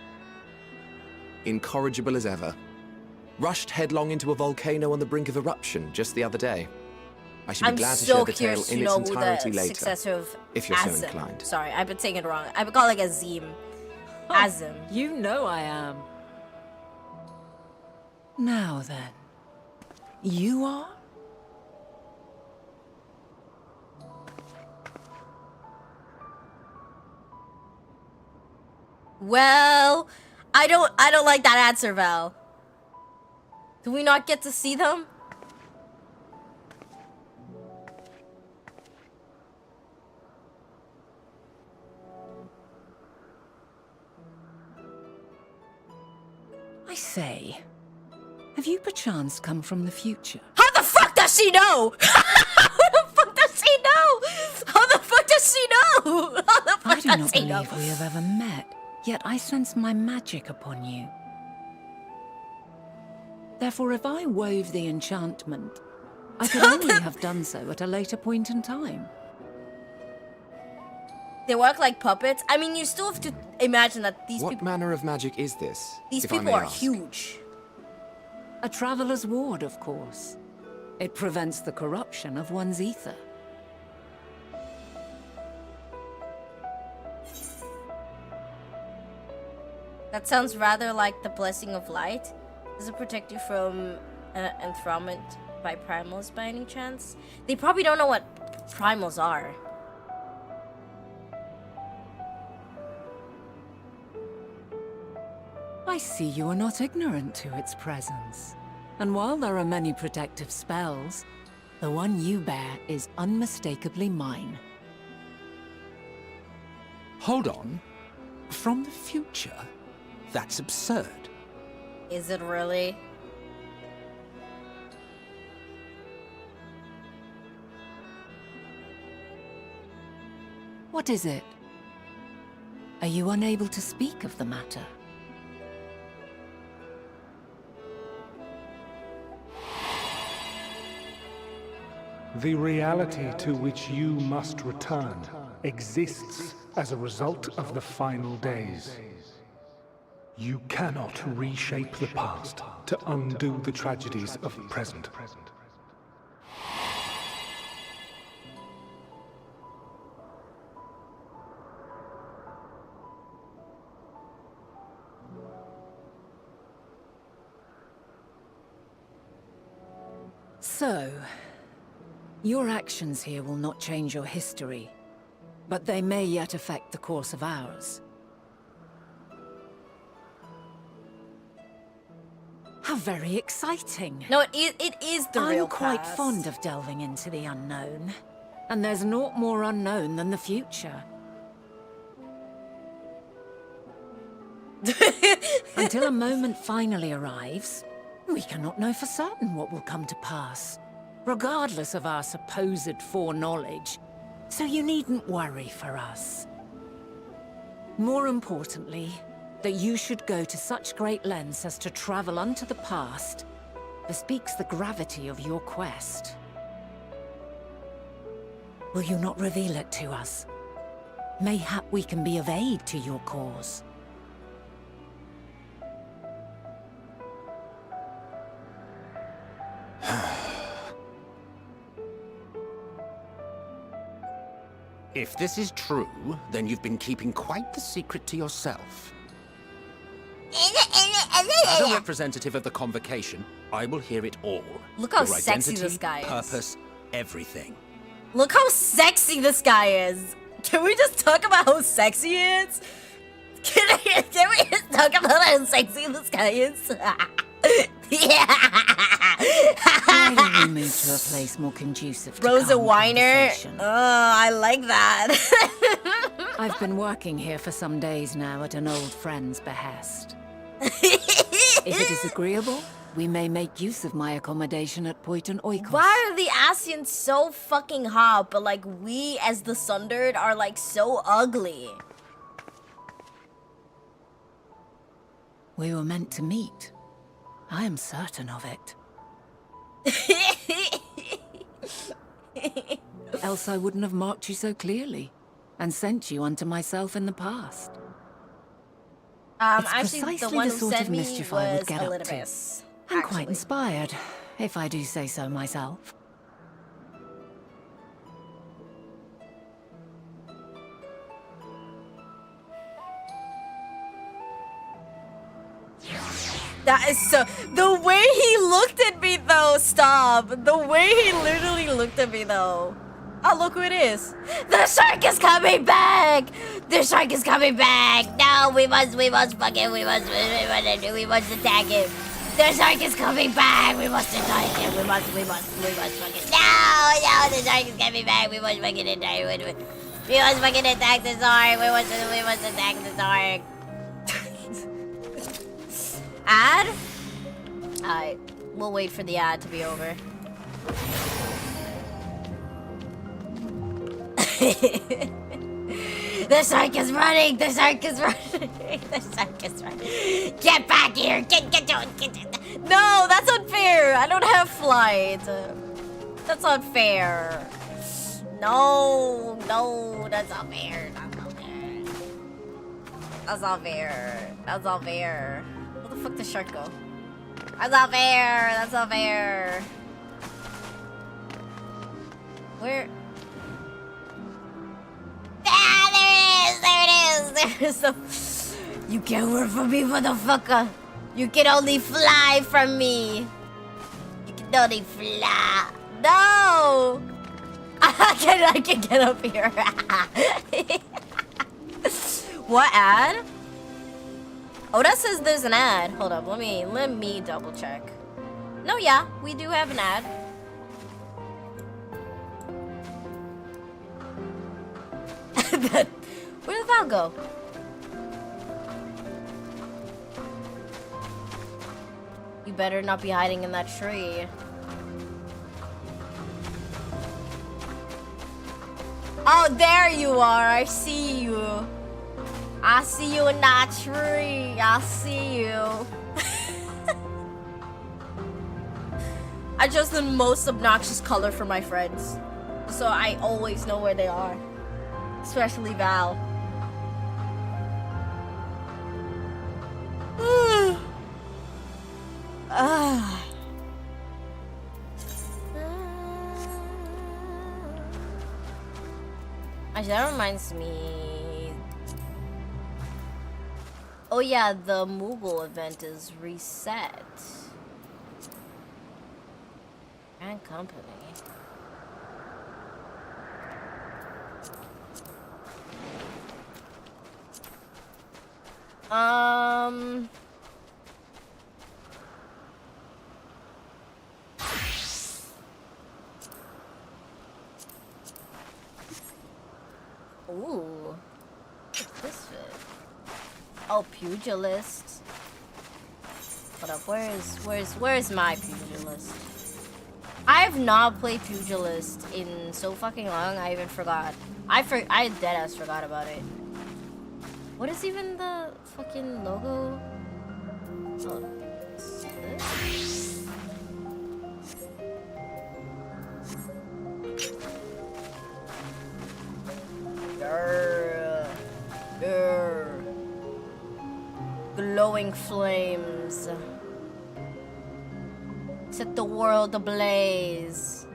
Incorrigible as ever. Rushed headlong into a volcano on the brink of eruption just the other day. I should be I'm glad to so share the tale curious in to its know who entirety the later. successor of if you're so Azim. inclined. Sorry, I've been saying it wrong. I've been calling it Azim. Azim. You know I am. Now then, you are? Well, I don't like that answer, Val. Do we not get to see them? I say, have you perchance come from the future? How the fuck does she know? How the fuck does she know? How the fuck does she know? How the I fuck do does not she know? believe we have ever met, yet I sense my magic upon you. Therefore, if I wove the enchantment, I could only have done so at a later point in time. They work like puppets. I mean, you still have to imagine that these What people, manner of magic is this? these if I people may are ask? huge. A traveler's ward, of course. It prevents the corruption of one's ether. That sounds rather like the blessing of light. Does it protect you from enthronement by primals by any chance? They probably don't know what primals are. I see you are not ignorant to its presence. And while there are many protective spells, the one you bear is unmistakably mine. Hold on. From the future? That's absurd. Is it really? What is it? Are you unable to speak of the matter? The reality to which you must return exists as a result of the final days. You cannot reshape the past to undo the tragedies of the present. So, your actions here will not change your history, but they may yet affect the course of ours. How very exciting! No, it is the real I'm quite past. fond of delving into the unknown, and there's naught more unknown than the future. Until a moment finally arrives, we cannot know for certain what will come to pass, regardless of our supposed foreknowledge, so you needn't worry for us. More importantly, that you should go to such great lengths as to travel unto the past bespeaks the gravity of your quest. Will you not reveal it to us? Mayhap we can be of aid to your cause. If this is true, then you've been keeping quite the secret to yourself. As a representative of the Convocation, I will hear it all. Look how Your sexy identity, this guy is. purpose, everything. Look how sexy this guy is. Can we just talk about how sexy he is? Can we just talk about how sexy this guy is? Yeah. Why don't we move to a place more conducive to Rosa calm Weiner. conversation? Oh, I like that. I've been working here for some days now at an old friend's behest. If it is agreeable, we may make use of my accommodation at Poiton Oikos. Why are the Ascians so fucking hot, but like we as the Sundered are like so ugly? We were meant to meet. I am certain of it. Else I wouldn't have marked you so clearly and sent you unto myself in the past. It's Actually, the precisely one the who sort sent of me mischief I would was get up to. Elpis. I'm quite inspired, if I do say so myself. That is so... The way he looked at me, though, stop. The way he literally looked at me, though. Oh, look who it is. The shark is coming back. The shark is coming back. No, we must attack him. The shark is coming back. We must attack him. We must fucking... No, the shark is coming back. We must fucking attack him. We must fucking attack the shark. We must attack the shark. Ad? Alright, we'll wait for the ad to be over. The shark is running! The shark is running! The shark is running! Get back here! Get No, that's unfair! I don't have flight. That's unfair. No, that's not fair. That's not fair. That's not fair. Where the fuck did shark go? That's not fair. That's not fair. Where? Ah, there it is. There it is. You can't work for me, motherfucker. You can only fly from me. You can only fly. No. I can get up here. What ad? Oh, that says there's an ad. Hold up, let me double check. No, yeah, we do have an ad. Where did that go? You better not be hiding in that tree. Oh, there you are. I see you. I see you in that tree. I see you. I chose the most obnoxious color for my friends, so I always know where they are. Especially Val. Actually, that reminds me. Oh yeah, the Moogle event is reset. And company. Ooh. What's this fit? Oh, pugilist. Hold up, where's my pugilist? I have not played pugilist in so fucking long. I even forgot. I deadass forgot about it. What is even the fucking logo? Oh, this? Glowing flames. Set the world ablaze.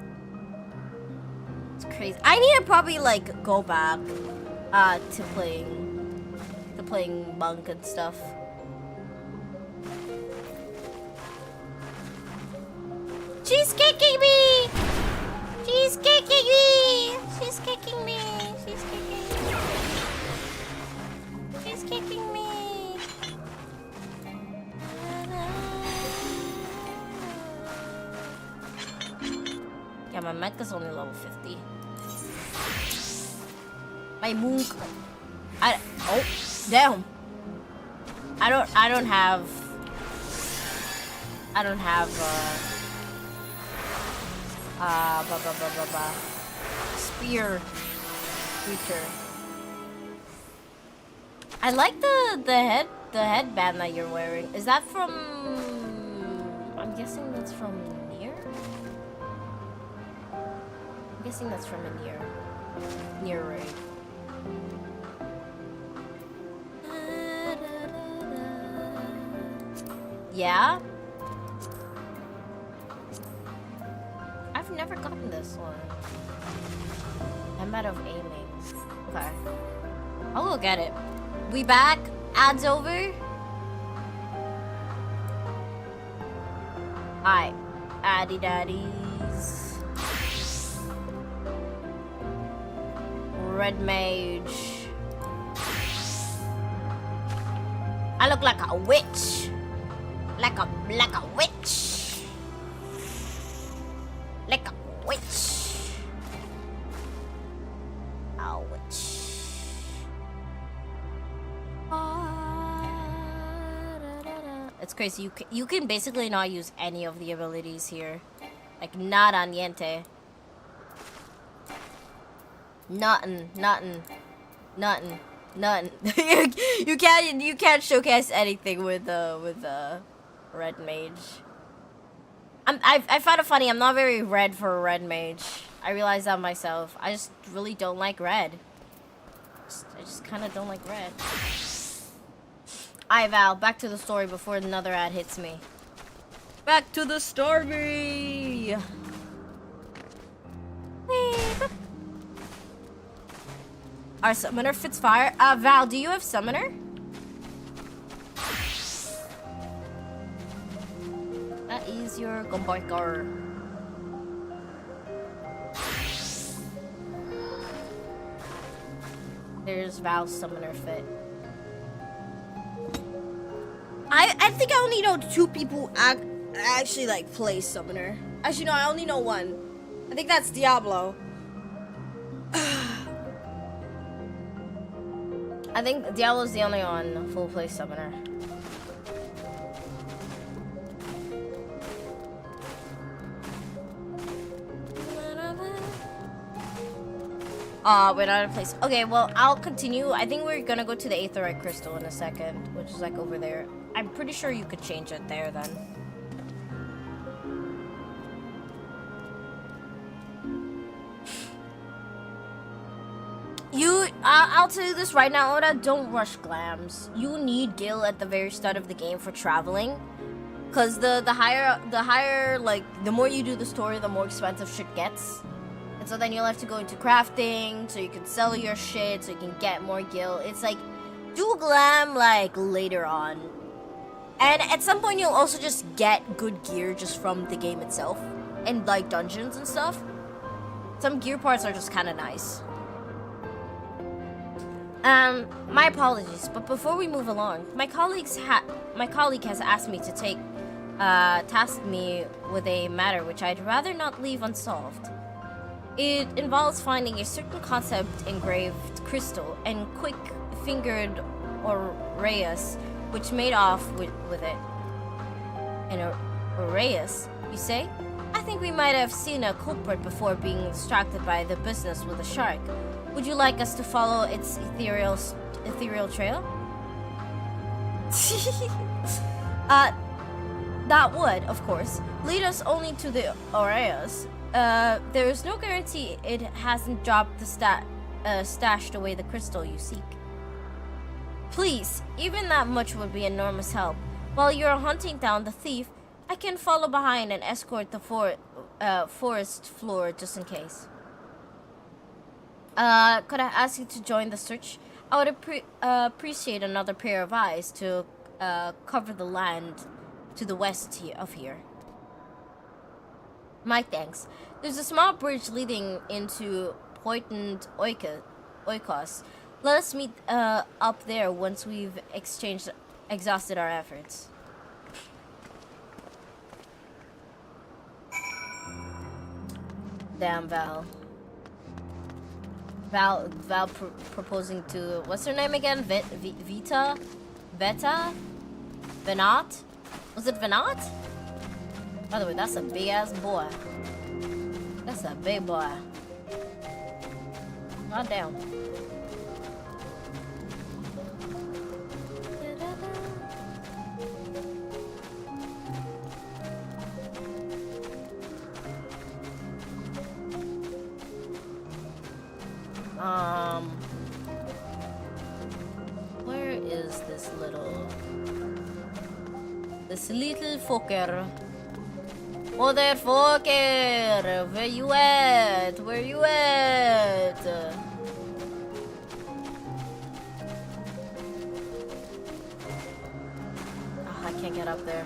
It's crazy. I need to probably like go back to playing monk and stuff. She's kicking me! She's kicking me! She's kicking me! She's kicking me! She's kicking me! Yeah, my mech is only level 50. My monk. Oh, damn. I don't have spear creature. I like the headband that you're wearing. Is that from? I'm guessing that's from Nier. I'm guessing that's from a Nier raid. Yeah? I've never gotten this one. I'm out of aiming. Okay. I'll go get it. We back? Ads over? Alright. Addy daddies. Red mage. I look like a witch. Like a witch. Like a witch. A witch. It's crazy. You can basically not use any of the abilities here. Like nada niente. Nothing. you can't showcase anything with red mage. I find it funny. I'm not very red for a red mage. I realize that myself. I just really don't like red. I just kind of don't like red. Alright, Val, back to the story before another ad hits me. Back to the story! Our summoner fits fire. Val, do you have summoner? That is your Gomboiker. There's Val's summoner fit. I think I only know 2 people actually like play summoner. Actually, no, I only know 1. I think that's Diablo. I think Diablo's the only one full play summoner. We're not in place. Okay, well, I'll continue. I think we're gonna go to the Aetherite Crystal in a second, which is like over there. I'm pretty sure you could change it there then. I'll tell you this right now, Oda, don't rush glams. You need gil at the very start of the game for traveling. Cause the higher, like, the more you do the story, the more expensive shit gets. And so then you'll have to go into crafting, so you can sell your shit, so you can get more gil. It's like, do glam, like, later on. And at some point, you'll also just get good gear just from the game itself. And, like, dungeons and stuff. Some gear parts are just kind of nice. My apologies, but before we move along, my colleague has asked me to task me with a matter which I'd rather not leave unsolved. It involves finding a certain concept engraved crystal and quick-fingered Aureus, which made off with it. An Aureus, you say? I think we might have seen a culprit before being distracted by the business with a shark. Would you like us to follow its ethereal trail? That would, of course, lead us only to the Aureus. There is no guarantee it hasn't dropped the stashed away the crystal you seek. Please, even that much would be enormous help. While you're hunting down the thief, I can follow behind and escort the forest floor just in case. Could I ask you to join the search? I would appreciate another pair of eyes to cover the land to the west of here. My thanks. There's a small bridge leading into Poignant Oikos. Let us meet up there once we've exhausted our efforts. Damn, Val proposing to, what's her name again? Veta? Venat? Was it Venat? By the way, that's a big ass boy. That's a big boy. God damn. Where is this little fucker? Mother fucker! Where you at? Where you at? Oh, I can't get up there.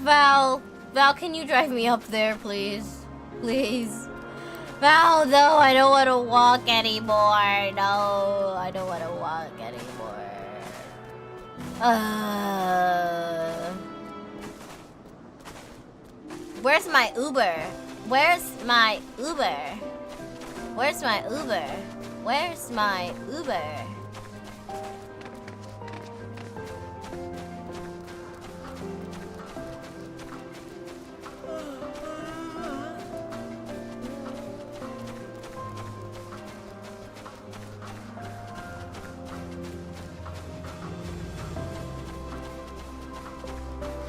Val, can you drive me up there, please? Please. Val, no, I don't want to walk anymore. No, I don't want to walk anymore. Where's my Uber? Where's my Uber? Where's my Uber? Where's my Uber?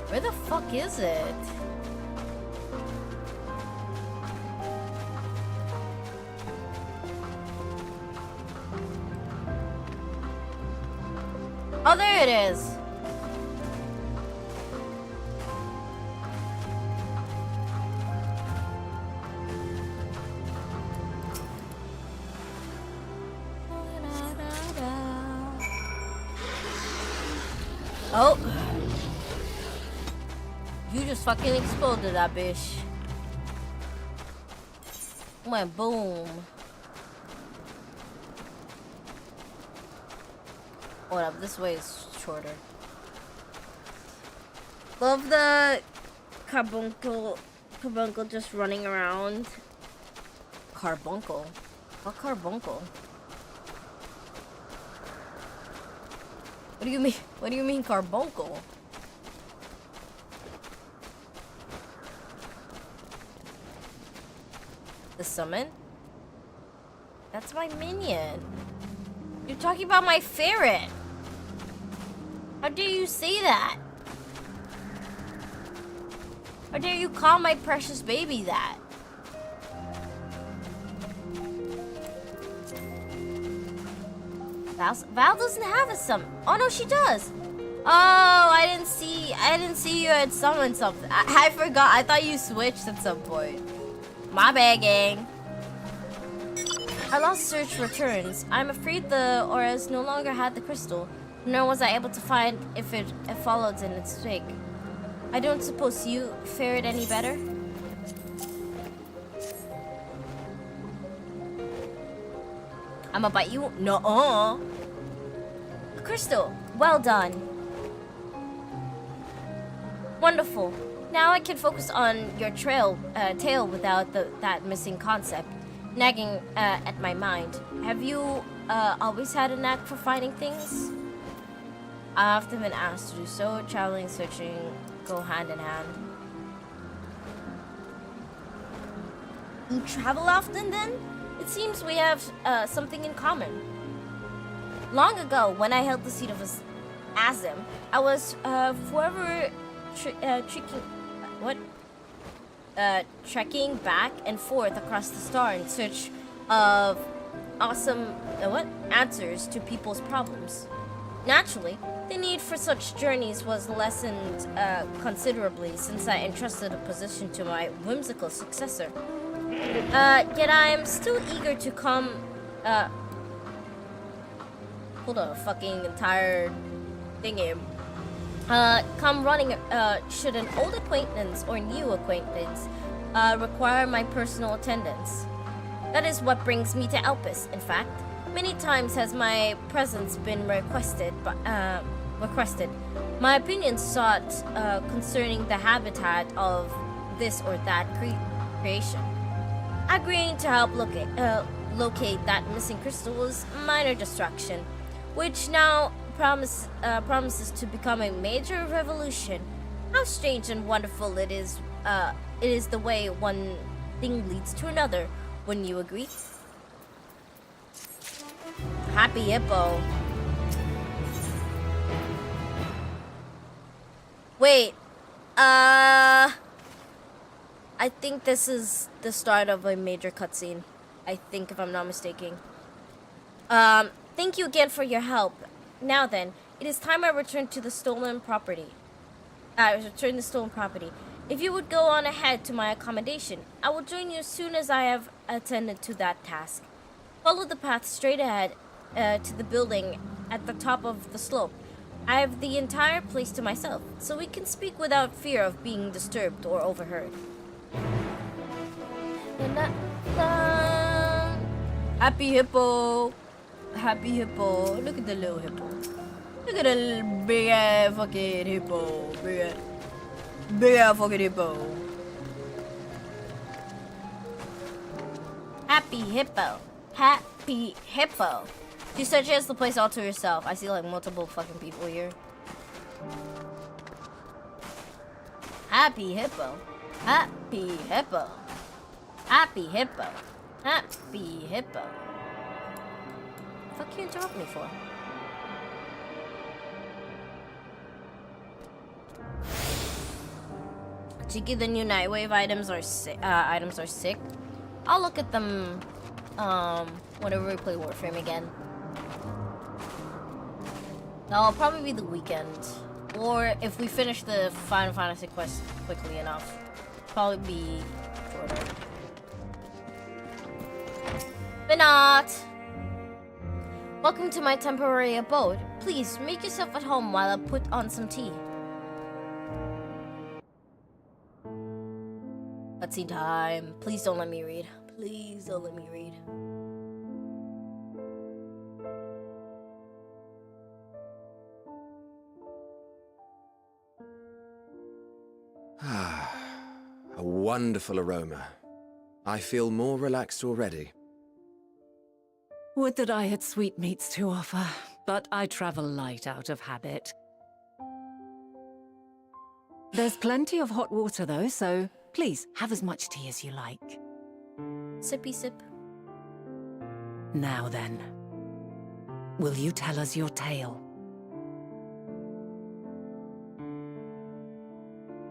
Where the fuck is it? Oh, there it is. Oh. You just fucking exploded that bitch. Went boom. Hold up, this way is shorter. Love the carbuncle just running around. Carbuncle? What carbuncle? What do you mean? What do you mean carbuncle? The summon? That's my minion. You're talking about my ferret. How dare you say that? How dare you call my precious baby that? Val doesn't have a summon. Oh no, she does. Oh, I didn't see you had summoned something. I forgot. I thought you switched at some point. My bad, gang. Our lost search returns. I'm afraid the auras no longer had the crystal, nor was I able to find if it followed in its wake. I don't suppose you fared any better? I'ma bite you? No. Crystal, well done. Wonderful. Now I can focus on your tail without that missing concept nagging at my mind. Have you always had a knack for finding things? I've often been asked to do so. Traveling and searching go hand in hand. You travel often then? It seems we have something in common. Long ago, when I held the seat of Azim, I was forever trekking back and forth across the star in search of awesome answers to people's problems. Naturally, the need for such journeys was lessened considerably since I entrusted a position to my whimsical successor. Yet I am still eager to come. Hold on, a fucking entire thingy. Come running. Should an old acquaintance or new acquaintance require my personal attendance? That is what brings me to Elpis. In fact, many times has my presence been requested. My opinion sought concerning the habitat of this or that creation. Agreeing to help locate that missing crystal was a minor distraction, which now promises to become a major revolution. How strange and wonderful it is the way one thing leads to another, wouldn't you agree? Happy Hippo. Wait, I think this is the start of a major cutscene. I think, if I'm not mistaken. Thank you again for your help. Now then, it is time I return to the stolen property. Return the stolen property. If you would go on ahead to my accommodation, I will join you as soon as I have attended to that task. Follow the path straight ahead to the building at the top of the slope. I have the entire place to myself, so we can speak without fear of being disturbed or overheard. Happy hippo! Happy hippo. Look at the little hippo. Look at the little big ass fucking hippo. Big ass fucking hippo. Happy hippo. Happy hippo. You said she has the place all to herself. I see like multiple fucking people here. Happy hippo. Happy hippo. Happy hippo. Happy hippo. What the fuck you interrupt me for? Jiki, the new Nightwave items are sick. I'll look at them whenever we play Warframe again. That'll probably be the weekend. Or if we finish the Final Fantasy quest quickly enough. Probably be shorter. But not! Welcome to my temporary abode. Please, make yourself at home while I put on some tea. Cutscene time. Please don't let me read. Please don't let me read. A wonderful aroma. I feel more relaxed already. Would that I had sweetmeats to offer, but I travel light out of habit. There's plenty of hot water though, so please have as much tea as you like. Sippy sip. Now then, will you tell us your tale?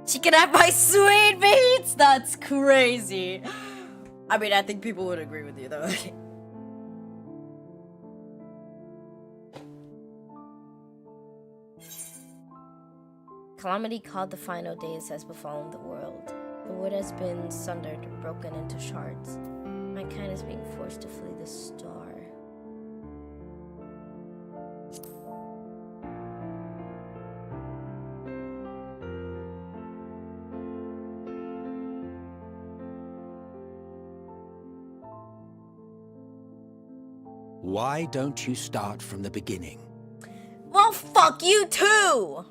She can have my sweetmeats! That's crazy. I mean, I think people would agree with you though. Calamity called the final days has befallen the world. The wood has been sundered and broken into shards. Mankind is being forced to flee the star. Why don't you start from the beginning? Well, fuck you too!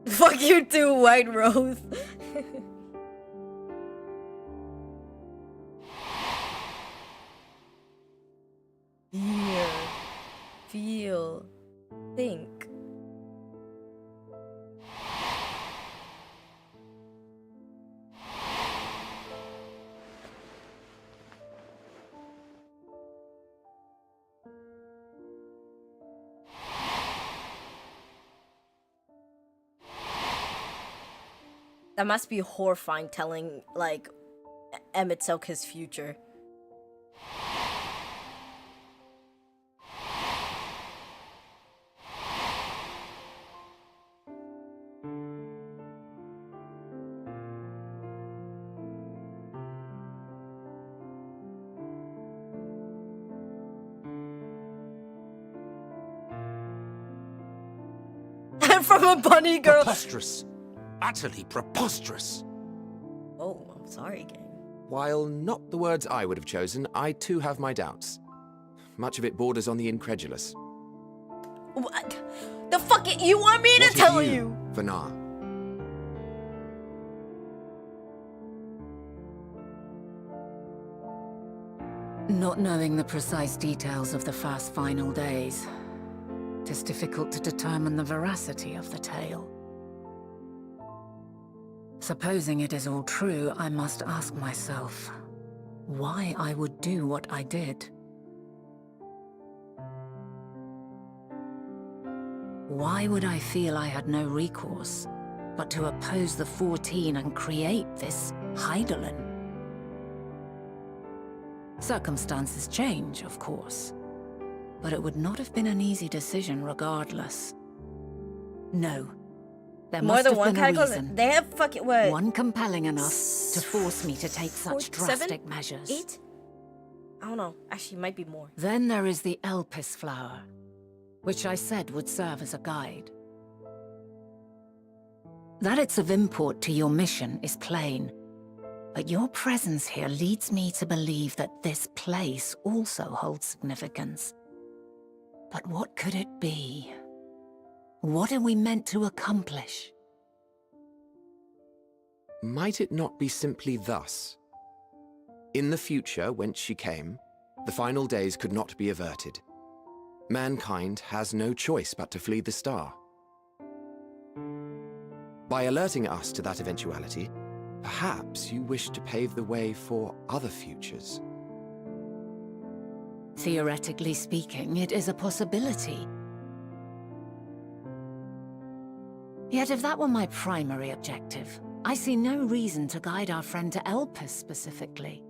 Fuck you too, White Rose. Hear, feel, think. That must be horrifying telling, like, Emmett Silk his future. From a bunny girl. Preposterous. Utterly preposterous. Oh, I'm sorry, gang. While not the words I would have chosen, I too have my doubts. Much of it borders on the incredulous. What? The fuck you want me to What tell of you? Vanar? Not knowing the precise details of the first final days, it is difficult to determine the veracity of the tale. Supposing it is all true, I must ask myself why I would do what I did. Why would I feel I had no recourse but to oppose the 14 and create this Heidelin? Circumstances change, of course. But it would not have been an easy decision regardless. No. There More must than have one been a category? reason. They have fucking what? One compelling enough to force me to take such drastic measures. 8? I don't know. Actually, it might be more. Then there is the Elpis flower, which I said would serve as a guide. That it's of import to your mission is plain, but your presence here leads me to believe that this place also holds significance. But what could it be? What are we meant to accomplish? Might it not be simply thus? In the future, whence she came, the final days could not be averted. Mankind has no choice but to flee the star. By alerting us to that eventuality, perhaps you wish to pave the way for other futures. Theoretically speaking, it is a possibility. Yet if that were my primary objective, I see no reason to guide our friend to Elpis specifically.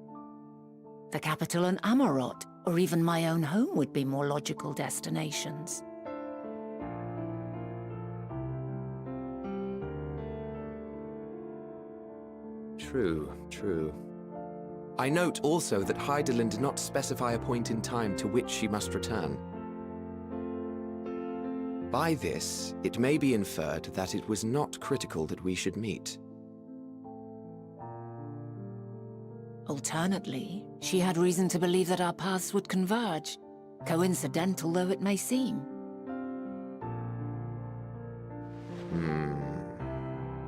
The capital and Amarot, or even my own home would be more logical destinations. True, true. I note also that Hydaelyn did not specify a point in time to which she must return. By this, it may be inferred that it was not critical that we should meet. Alternately, she had reason to believe that our paths would converge, coincidental though it may seem.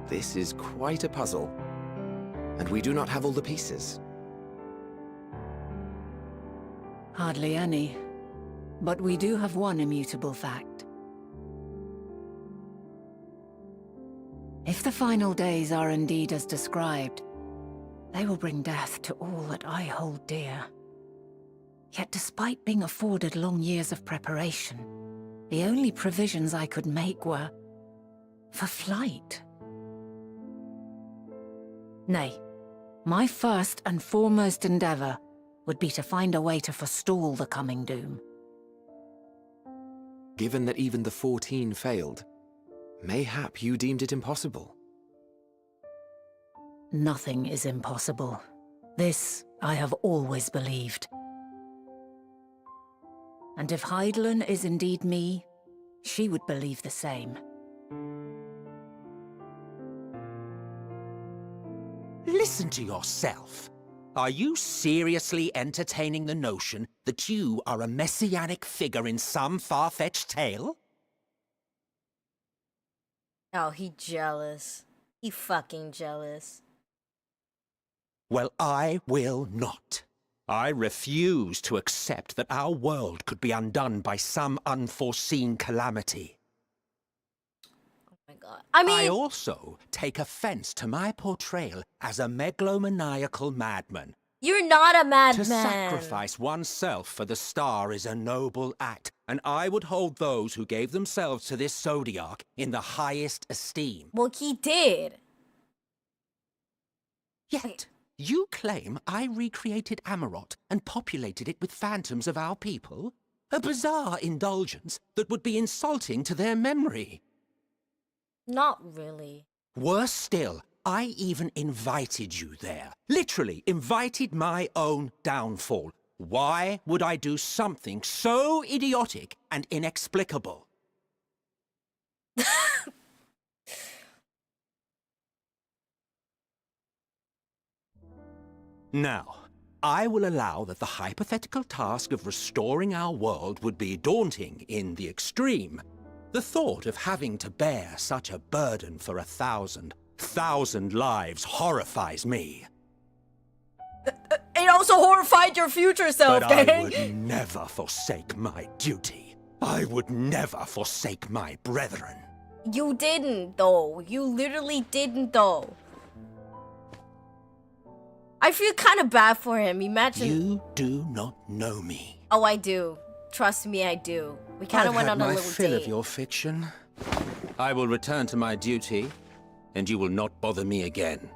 This is quite a puzzle, and we do not have all the pieces. Hardly any. But we do have one immutable fact. If the final days are indeed as described, they will bring death to all that I hold dear. Yet despite being afforded long years of preparation, the only provisions I could make were for flight. Nay, my first and foremost endeavor would be to find a way to forestall the coming doom. Given that even the 14 failed, mayhap you deemed it impossible. Nothing is impossible. This I have always believed. And if Hydaelyn is indeed me, she would believe the same. Listen to yourself. Are you seriously entertaining the notion that you are a messianic figure in some far-fetched tale? Oh, he jealous. He fucking jealous. Well, I will not. I refuse to accept that our world could be undone by some unforeseen calamity. Oh my god. I mean... I also take offense to my portrayal as a megalomaniacal madman. You're not a madman. To sacrifice oneself for the star is a noble act, and I would hold those who gave themselves to this zodiac in the highest esteem. Well, he did. Yet, you claim I recreated Amarot and populated it with phantoms of our people? A bizarre indulgence that would be insulting to their memory. Not really. Worse still, I even invited you there. Literally invited my own downfall. Why would I do something so idiotic and inexplicable? Now, I will allow that the hypothetical task of restoring our world would be daunting in the extreme. The thought of having to bear such a burden for 1,000 lives horrifies me. It also horrified your future self, But I gang. would never forsake my duty. I would never forsake my brethren. You didn't, though. You literally didn't, though. I feel kind of bad for him. Imagine. You do not know me. Oh, I do. Trust me, I do. We kind of went on a my little fill date. of your fiction. I will return to my duty, and you will not bother me again.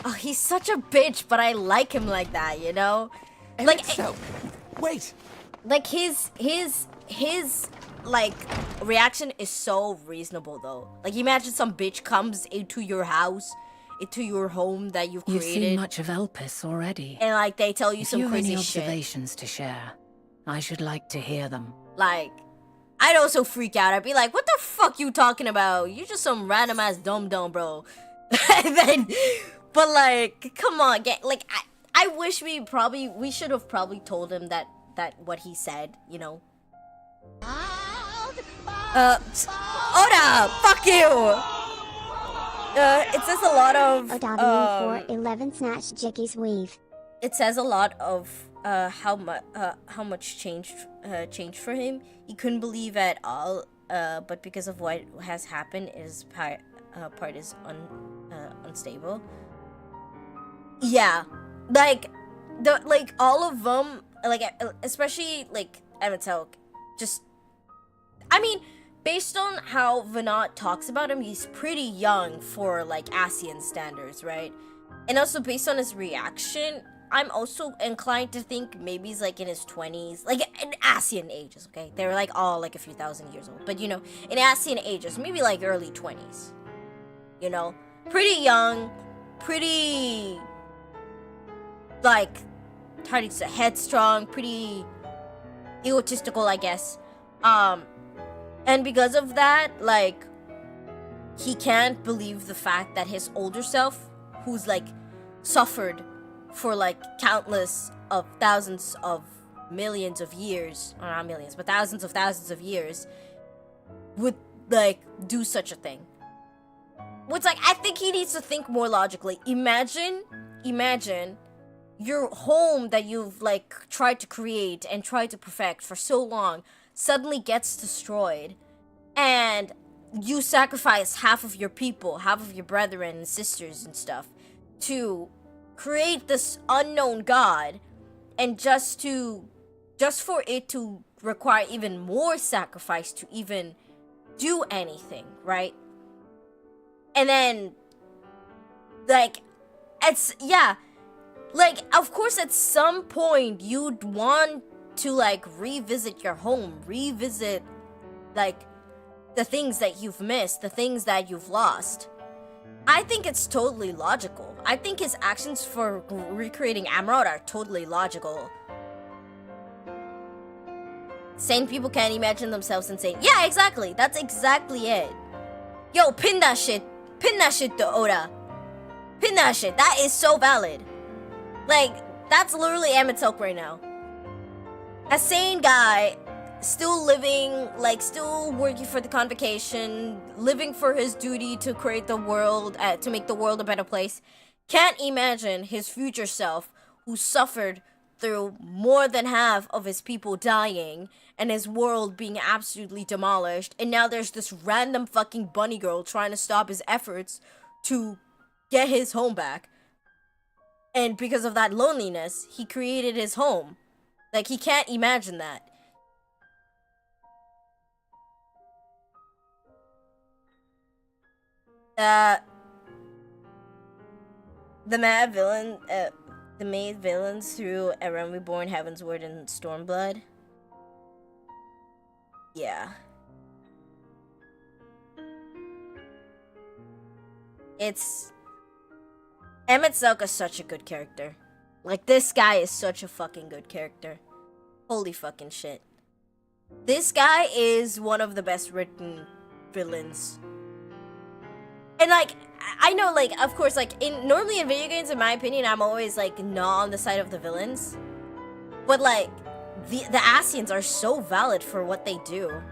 Oh, he's such a bitch, but I like him like that, you know? Like, So, wait. like his like reaction is so reasonable though. Like imagine some bitch comes into your house, into your home that you've You've created, seen much of Elpis already. and like they tell you If some you have crazy any shit. observations to share, I should like to hear them. Like, I'd also freak out. I'd be like, what the fuck you talking about? You just some random ass dumb, bro. And then, but like, come on, like, I wish we should have probably told him that what he said, you know. Oda, fuck you! It says a lot of, Odavini 411 snatched Jiki's weave. it says a lot of how much changed for him. He couldn't believe at all, but because of what has happened, his part is unstable. Yeah, like all of them, like especially like Emitel, just, I mean, based on how Venat talks about him, he's pretty young for like Ascian standards, right? And also based on his reaction, I'm also inclined to think maybe he's like in his 20s, like in Ascian ages, okay? They're like all like a few thousand years old, but you know, in Ascian ages, maybe like early 20s, you know? Pretty young, pretty, like, how do you say, headstrong, pretty egotistical, I guess. And because of that, like, he can't believe the fact that his older self, who's like suffered for like countless of thousands of millions of years, or not millions, but thousands of years, would like do such a thing. Which, like, I think he needs to think more logically. Imagine your home that you've like tried to create and tried to perfect for so long suddenly gets destroyed, and you sacrifice half of your people, half of your brethren and sisters and stuff, to create this unknown god, and just for it to require even more sacrifice to even do anything, right? And then, like, it's, yeah, like, of course at some point you'd want to like revisit your home, revisit like the things that you've missed, the things that you've lost. I think it's totally logical. I think his actions for recreating Amarod are totally logical. Sane people can't imagine themselves insane. Yeah, exactly. That's exactly it. Yo, pin that shit. Pin that shit to Oda. Pin that shit. That is so valid. Like, that's literally Amitel right now. A sane guy, still living, like, still working for the convocation, living for his duty to create the world, to make the world a better place, can't imagine his future self, who suffered through more than half of his people dying, and his world being absolutely demolished, and now there's this random fucking bunny girl trying to stop his efforts to get his home back. And because of that loneliness, he created his home. Like, he can't imagine that. The main villains through A Realm Reborn, Heavensward, and Stormblood. Yeah. Emmett Selk is such a good character. Like, this guy is such a fucking good character. Holy fucking shit. This guy is one of the best written villains. And, like, I know, like, of course, like, normally in video games, in my opinion, I'm always, like, not on the side of the villains. But, like, the Ascians are so valid for what they do.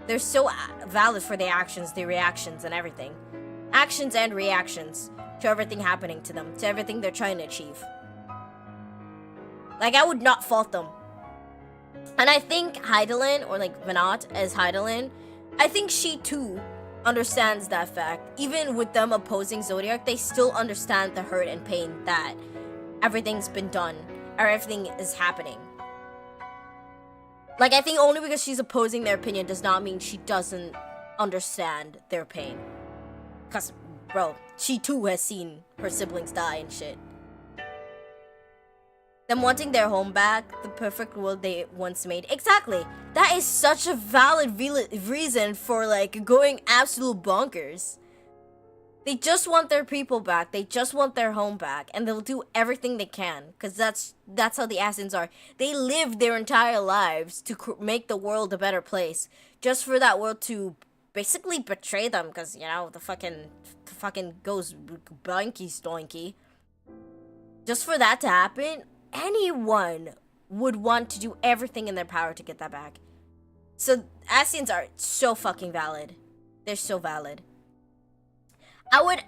They're so valid for their actions, their reactions, and everything. Actions and reactions to everything happening to them, to everything they're trying to achieve. Like, I would not fault them. And I think Heidelin, or like Venat as Heidelin, I think she too understands that fact. Even with them opposing Zodiac, they still understand the hurt and pain that everything's been done, or everything is happening. Like, I think only because she's opposing their opinion does not mean she doesn't understand their pain. Because, bro, she too has seen her siblings die and shit. Them wanting their home back, the perfect world they once made. Exactly. That is such a valid reason for like going absolute bonkers. They just want their people back. They just want their home back, and they'll do everything they can, because that's how the Ascians are. They live their entire lives to make the world a better place, just for that world to basically betray them, because, you know, the fucking goes boinky stoinky. Just for that to happen, anyone would want to do everything in their power to get that back. So Ascians are so fucking valid. They're so valid.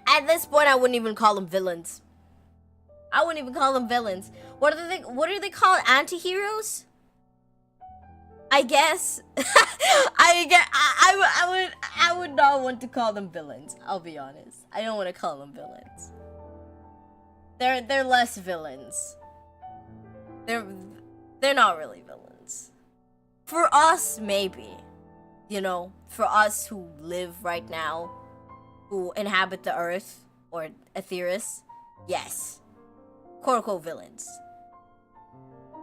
At this point, I wouldn't even call them villains. I wouldn't even call them villains. What are they called? Anti-heroes? I guess. I would not want to call them villains. I'll be honest. I don't want to call them villains. They're less villains. They're not really villains. For us, maybe. You know, for us who live right now, who inhabit the earth, or Aetheris, yes. Quote-unquote villains.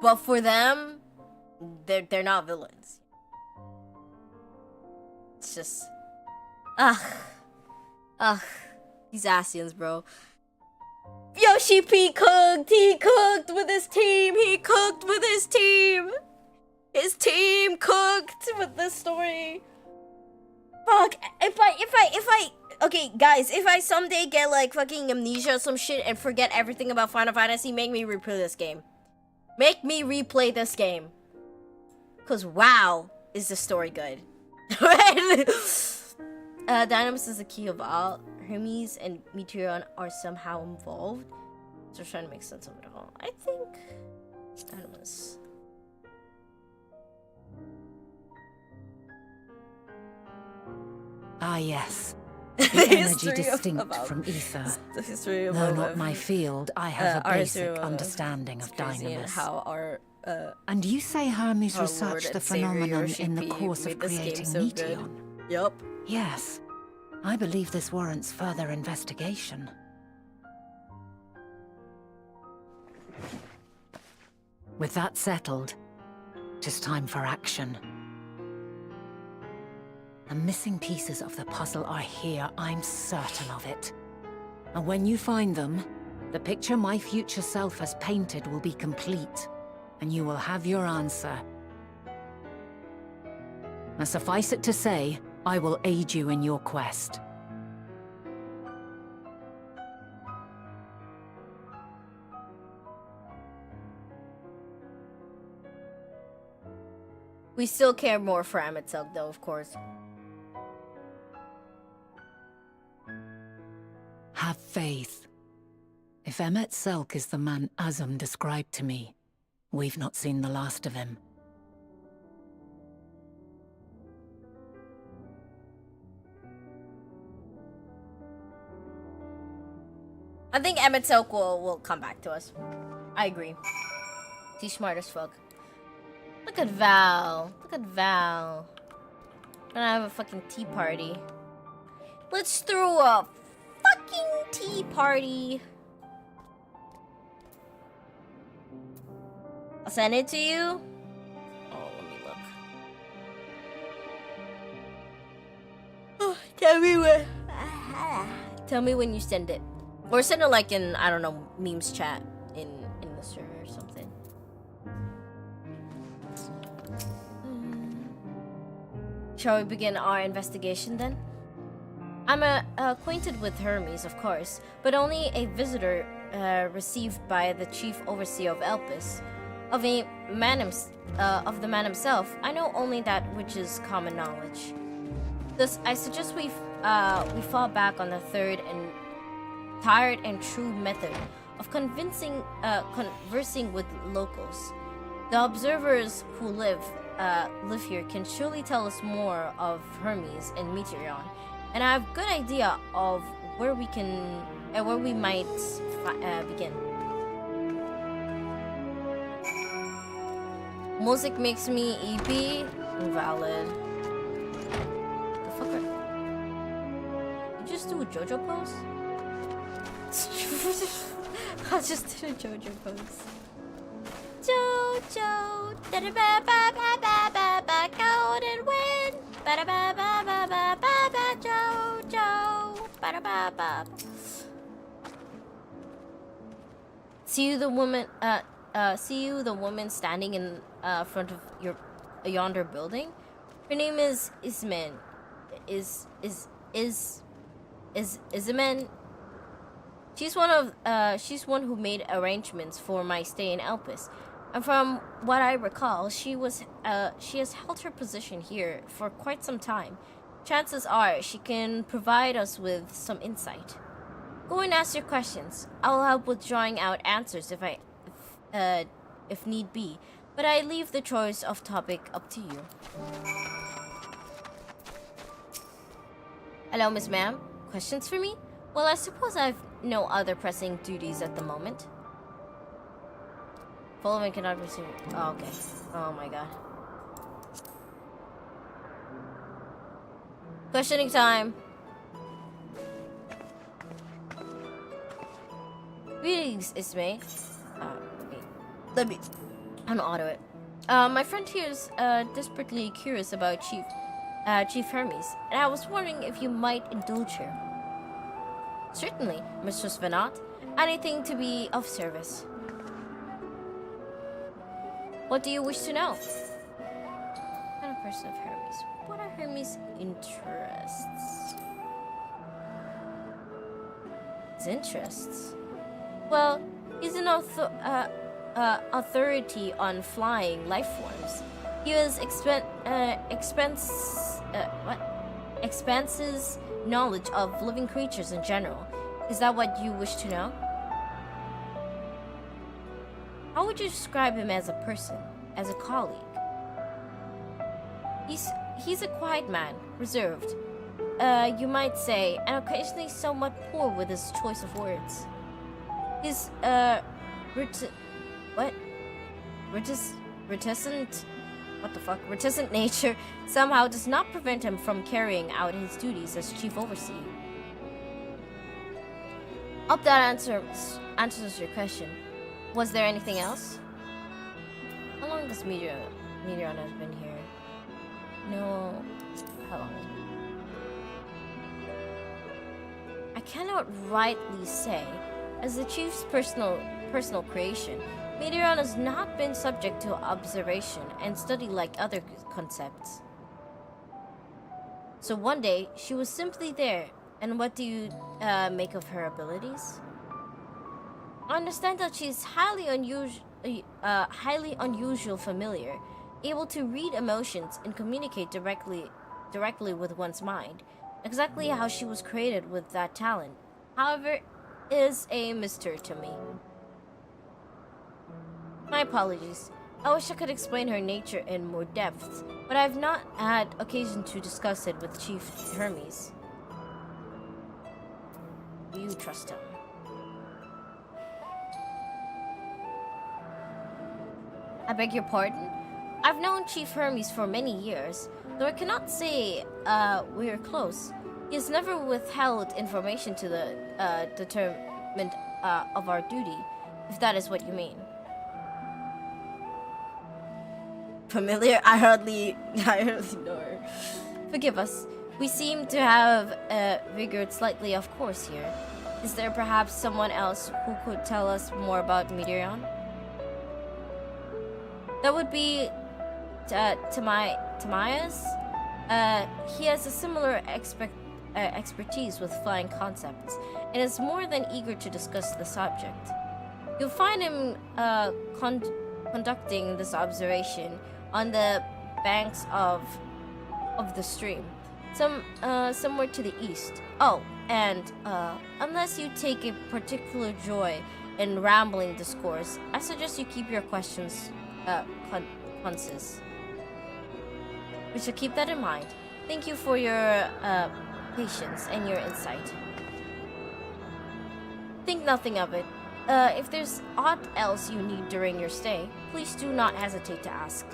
But for them, they're not villains. It's just... these Ascians, bro. Yoshi P cooked! He cooked with his team! He cooked with his team! His team cooked with this story! Fuck, if I... Okay, guys, if I someday get, like, fucking amnesia or some shit and forget everything about Final Fantasy, make me replay this game. Make me replay this game. Because, wow, is the story good. Dynamis is the key of all. Hermes and Meteorion are somehow involved. So we're trying to make sense of it all. I think... Dynamis... Ah, yes. The energy distinct from ether. The history of Though not my field, I have a basic our understanding of Dynamis. How our And you say Hermes our researched Lord the and Savior phenomenon Yoshi in the P course made of this game creating so good. Meteon? Yup. Yes. I believe this warrants further investigation. With that settled, it is time for action. The missing pieces of the puzzle are here, I'm certain of it. And when you find them, the picture my future self has painted will be complete, and you will have your answer. Now suffice it to say, I will aid you in your quest. We still care more for Amitselk, though, of course. Have faith. If Emmet Selk is the man Azum described to me, we've not seen the last of him. I think Emitselk will come back to us. I agree. He's smart as fuck. Look at Val. Look at Val. Gonna have a fucking tea party. Let's throw a fucking tea party. I'll send it to you. Oh, let me look. Oh, tell me when. Tell me when you send it. Or send it like in, I don't know, memes chat in the server or something. Shall we begin our investigation then? I'm acquainted with Hermes, of course, but only a visitor received by the chief overseer of Elpis. Of the man himself, I know only that which is common knowledge. Thus, I suggest we fall back on the third and tired and true method of conversing with locals. The observers who live here can surely tell us more of Hermes and Meteorion, and I have a good idea of where we might begin. Music makes me EP. Invalid. The fuck are... Did you just do a JoJo pose? I'll just do a JoJo pose. JoJo, da da ba ba ba ba ba ba, golden wind, ba da ba ba ba ba ba ba, JoJo, ba da ba ba. See you, the woman. See you, the woman standing in front of your yonder building. Her name is Isman. Isman. She's one who made arrangements for my stay in Elpis, and from what I recall, she has held her position here for quite some time. Chances are she can provide us with some insight. Go and ask your questions. I'll help with drawing out answers if need be, but I leave the choice of topic up to you. Hello, Miss Ma'am. Questions for me? Well, I suppose I've no other pressing duties at the moment. Following cannot be seen. Oh, okay. Oh my god. Questioning time. Greetings, Ismay. Okay. Let me unauto it. My friend here is desperately curious about Chief Hermes, and I was wondering if you might indulge her. Certainly, Mistress Venat. Anything to be of service. What do you wish to know? What kind of person of Hermes? What are Hermes' interests? His interests? Well, he's an authority on flying life forms. He has expanses knowledge of living creatures in general. Is that what you wish to know? How would you describe him as a person, as a colleague? He's a quiet man, reserved, you might say, and occasionally somewhat poor with his choice of words. His reticent nature somehow does not prevent him from carrying out his duties as chief overseer. Hope that answers your question. Was there anything else? How long does Meteoron has been here? No. How long has it been? I cannot rightly say. As the chief's personal creation, Meteoron has not been subject to observation and study like other concepts. So one day, she was simply there. And what do you make of her abilities? I understand that she's highly unusual familiar, able to read emotions and communicate directly with one's mind. Exactly how she was created with that talent, however, is a mystery to me. My apologies. I wish I could explain her nature in more depth, but I've not had occasion to discuss it with Chief Hermes. Do you trust him? I beg your pardon? I've known Chief Hermes for many years, though I cannot say we're close. He has never withheld information to the determinant of our duty, if that is what you mean. Familiar? I hardly know her. Forgive us. We seem to have figured slightly off course here. Is there perhaps someone else who could tell us more about Meteoron? That would be Timaeus. He has a similar expertise with flying concepts and is more than eager to discuss the subject. You'll find him conducting this observation on the banks of the stream, somewhere to the east. Oh, and unless you take a particular joy in rambling discourse, I suggest you keep your questions concise. We should keep that in mind. Thank you for your patience and your insight. Think nothing of it. If there's aught else you need during your stay, please do not hesitate to ask.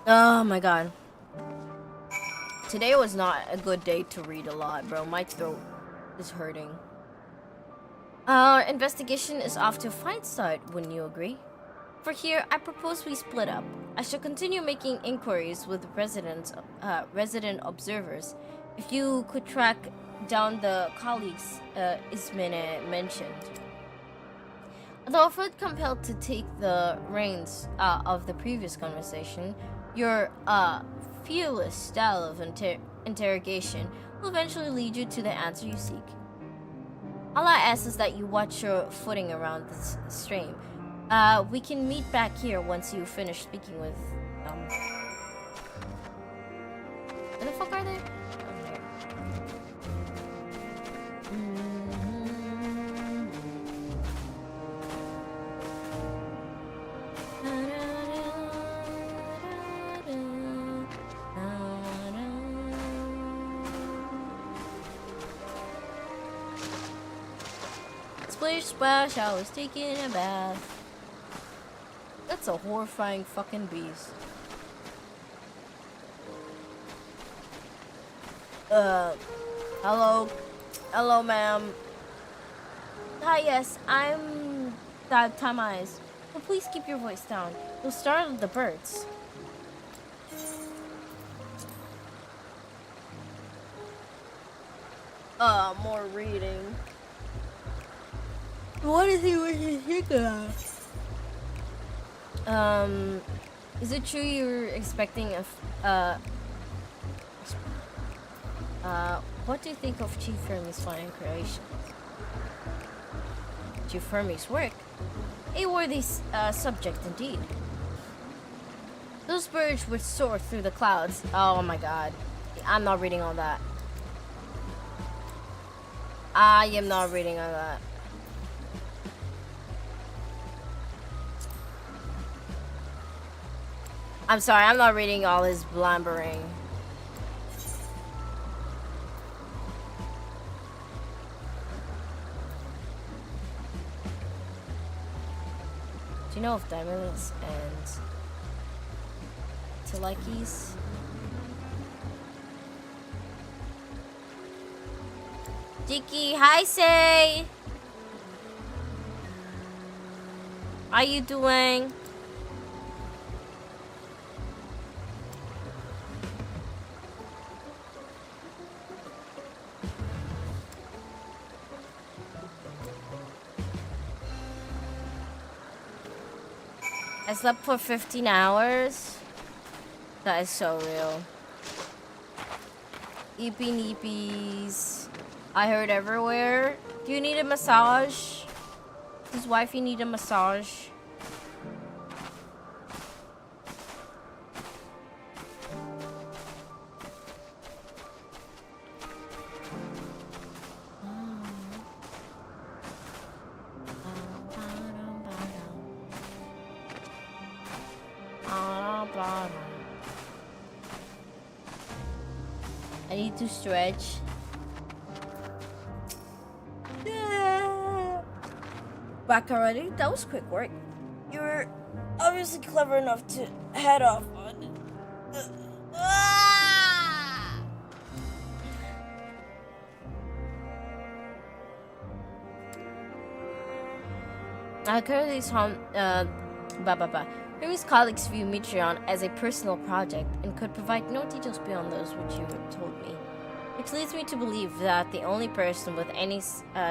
Oh my god. Today was not a good day to read a lot, bro. My throat is hurting. Our investigation is off to a fine start, wouldn't you agree? For here, I propose we split up. I shall continue making inquiries with resident observers. If you could track down the colleagues Ismene mentioned. Although I felt compelled to take the reins of the previous conversation, your fearless style of interrogation will eventually lead you to the answer you seek. All I ask is that you watch your footing around this stream. We can meet back here once you finish speaking with where the fuck are they? Oh, there. Splish splash, I was taking a bath. That's a horrifying fucking beast. Hello? Hello, ma'am. Hi, yes, I'm Time Eyes. But please keep your voice down. You'll startle the birds. More reading. What is he wishing to think about? Is it true you were expecting what do you think of Chief Fermi's fine creations? Chief Fermi's work? A worthy subject indeed. Those birds would soar through the clouds. Oh my god. I'm not reading all that. I am not reading all that. I'm sorry, I'm not reading all his blabbering. Do you know if Diamonds and Tilekis? Jiki, hi, say! How you doing? I slept for 15 hours. That is so real. Eepy neepies. I heard everywhere. Do you need a massage? Does wifey need a massage? I need to stretch. Back already? That was quick work. You were obviously clever enough to head off on it. Currently's home, Hermes colleagues view Metreon as a personal project and could provide no details beyond those which you told me. Which leads me to believe that the only person with any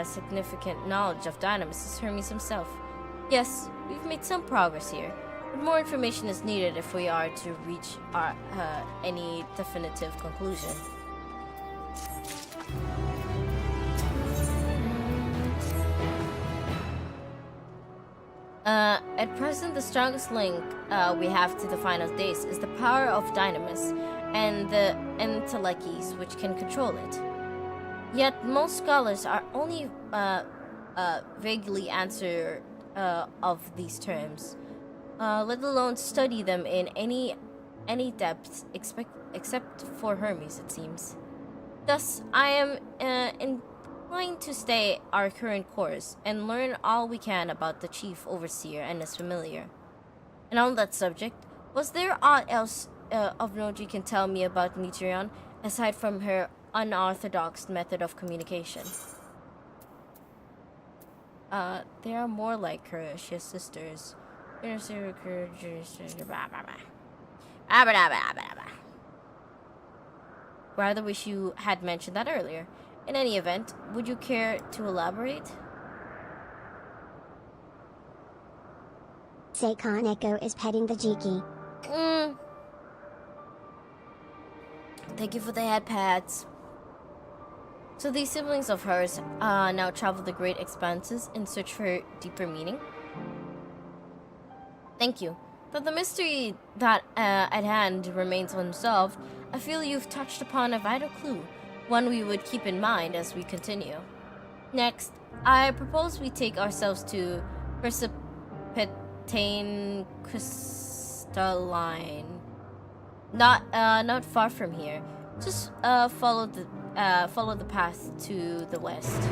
significant knowledge of Dynamis is Hermes himself. Yes, we've made some progress here, but more information is needed if we are to reach any definitive conclusion. At present, the strongest link we have to the final days is the power of Dynamis and the Telekis, which can control it. Yet most scholars are only vaguely answer of these terms, let alone study them in any depth, except for Hermes, it seems. Thus, I am inclined to stay our current course and learn all we can about the chief overseer and his familiar. And on that subject, was there aught else of note you can tell me about Metreon, aside from her unorthodox method of communication? They are more like her. She has sisters. Rather wish you had mentioned that earlier. In any event, would you care to elaborate? Seikon Echo is petting the Jiki. Thank you for the head pats. So these siblings of hers now travel the great expanses in search for deeper meaning? Thank you. Though the mystery that at hand remains unsolved, I feel you've touched upon a vital clue, one we would keep in mind as we continue. Next, I propose we take ourselves to Precipitane Crystalline. Not far from here. Just follow the path to the west.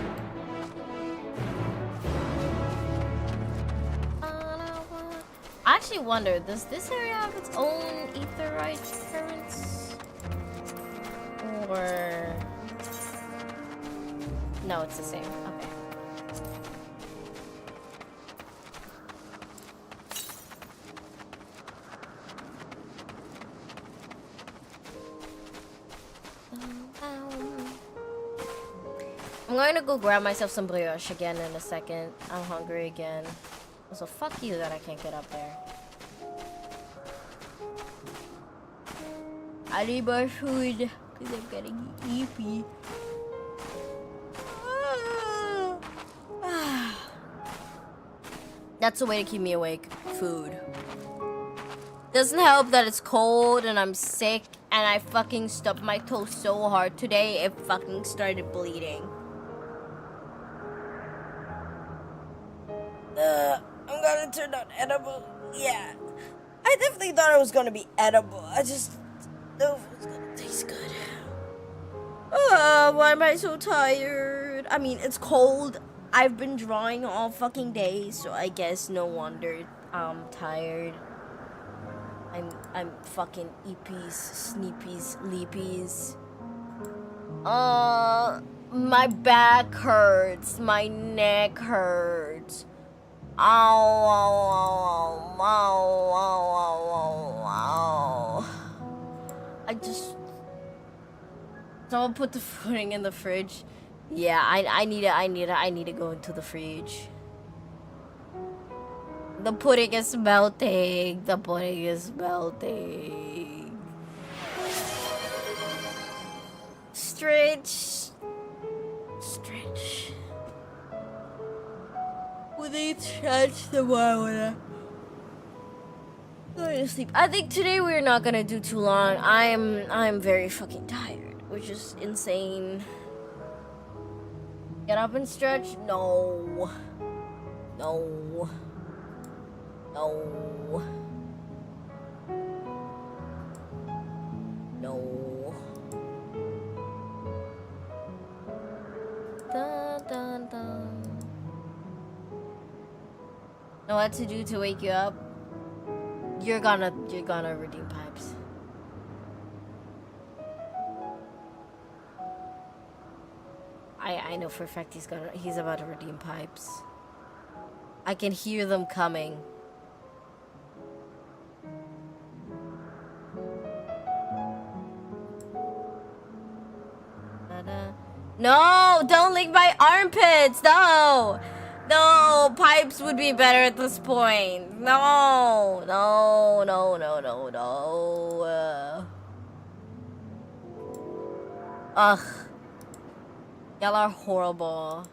I actually wonder, does this area have its own aetheryte currents? Or... No, it's the same. Okay. I'm going to go grab myself some brioche again in a second. I'm hungry again. Also, fuck you that I can't get up there. I need more food because I'm getting sleepy. That's the way to keep me awake. Food. Doesn't help that it's cold and I'm sick and I fucking stubbed my toe so hard today it fucking started bleeding. I'm gonna turn out edible. Yeah. I definitely thought it was gonna be edible. I just know if it was gonna taste good. Why am I so tired? I mean, it's cold. I've been drawing all fucking day, so I guess no wonder I'm tired. I'm fucking eepies, sneepies, leepies. My back hurts. My neck hurts. Ow, ow, ow, ow, ow, ow, ow. Someone put the pudding in the fridge. Yeah, I need to go into the fridge. The pudding is melting. The pudding is melting. Stretch. With each stretch, the more I wanna go to sleep. I think today we're not gonna do too long. I'm very fucking tired, which is insane. Get up and stretch? No. No. No. No. Dun, dun, dun. Know what to do to wake you up? You're gonna redeem pipes. I know for a fact he's about to redeem pipes. I can hear them coming. No, don't lick my armpits. No, pipes would be better at this point. No. Ugh. Y'all are horrible.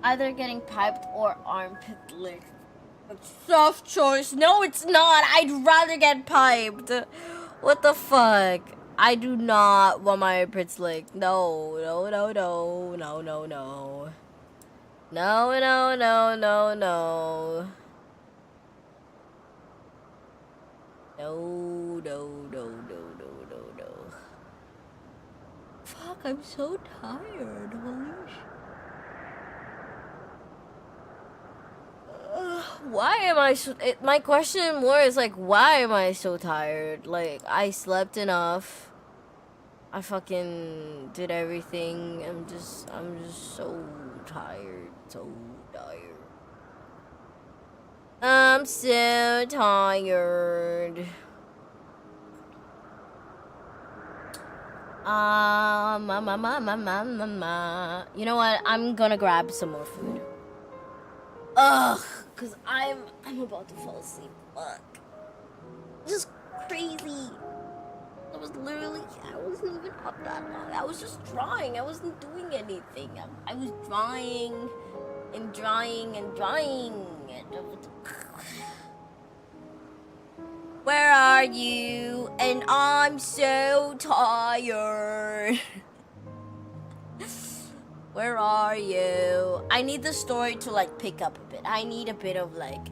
Either getting piped or armpit licked. Soft choice. No, it's not. I'd rather get piped. What the fuck? I do not want my armpits licked. No. No, no, no, no, no. No, no, no, no, no, no, no. Fuck, I'm so tired. Holy shit. Why am I so... my question more is like, why am I so tired? Like, I slept enough. I fucking did everything. I'm just so tired. So tired. I'm so tired. You know what? I'm gonna grab some more food. Ugh, cause I'm about to fall asleep. Fuck. Just crazy. I wasn't even up that long. I was just drawing. I wasn't doing anything. I was drawing and drawing and drawing. Where are you? And I'm so tired. Where are you? I need the story to like pick up a bit. I need a bit of like,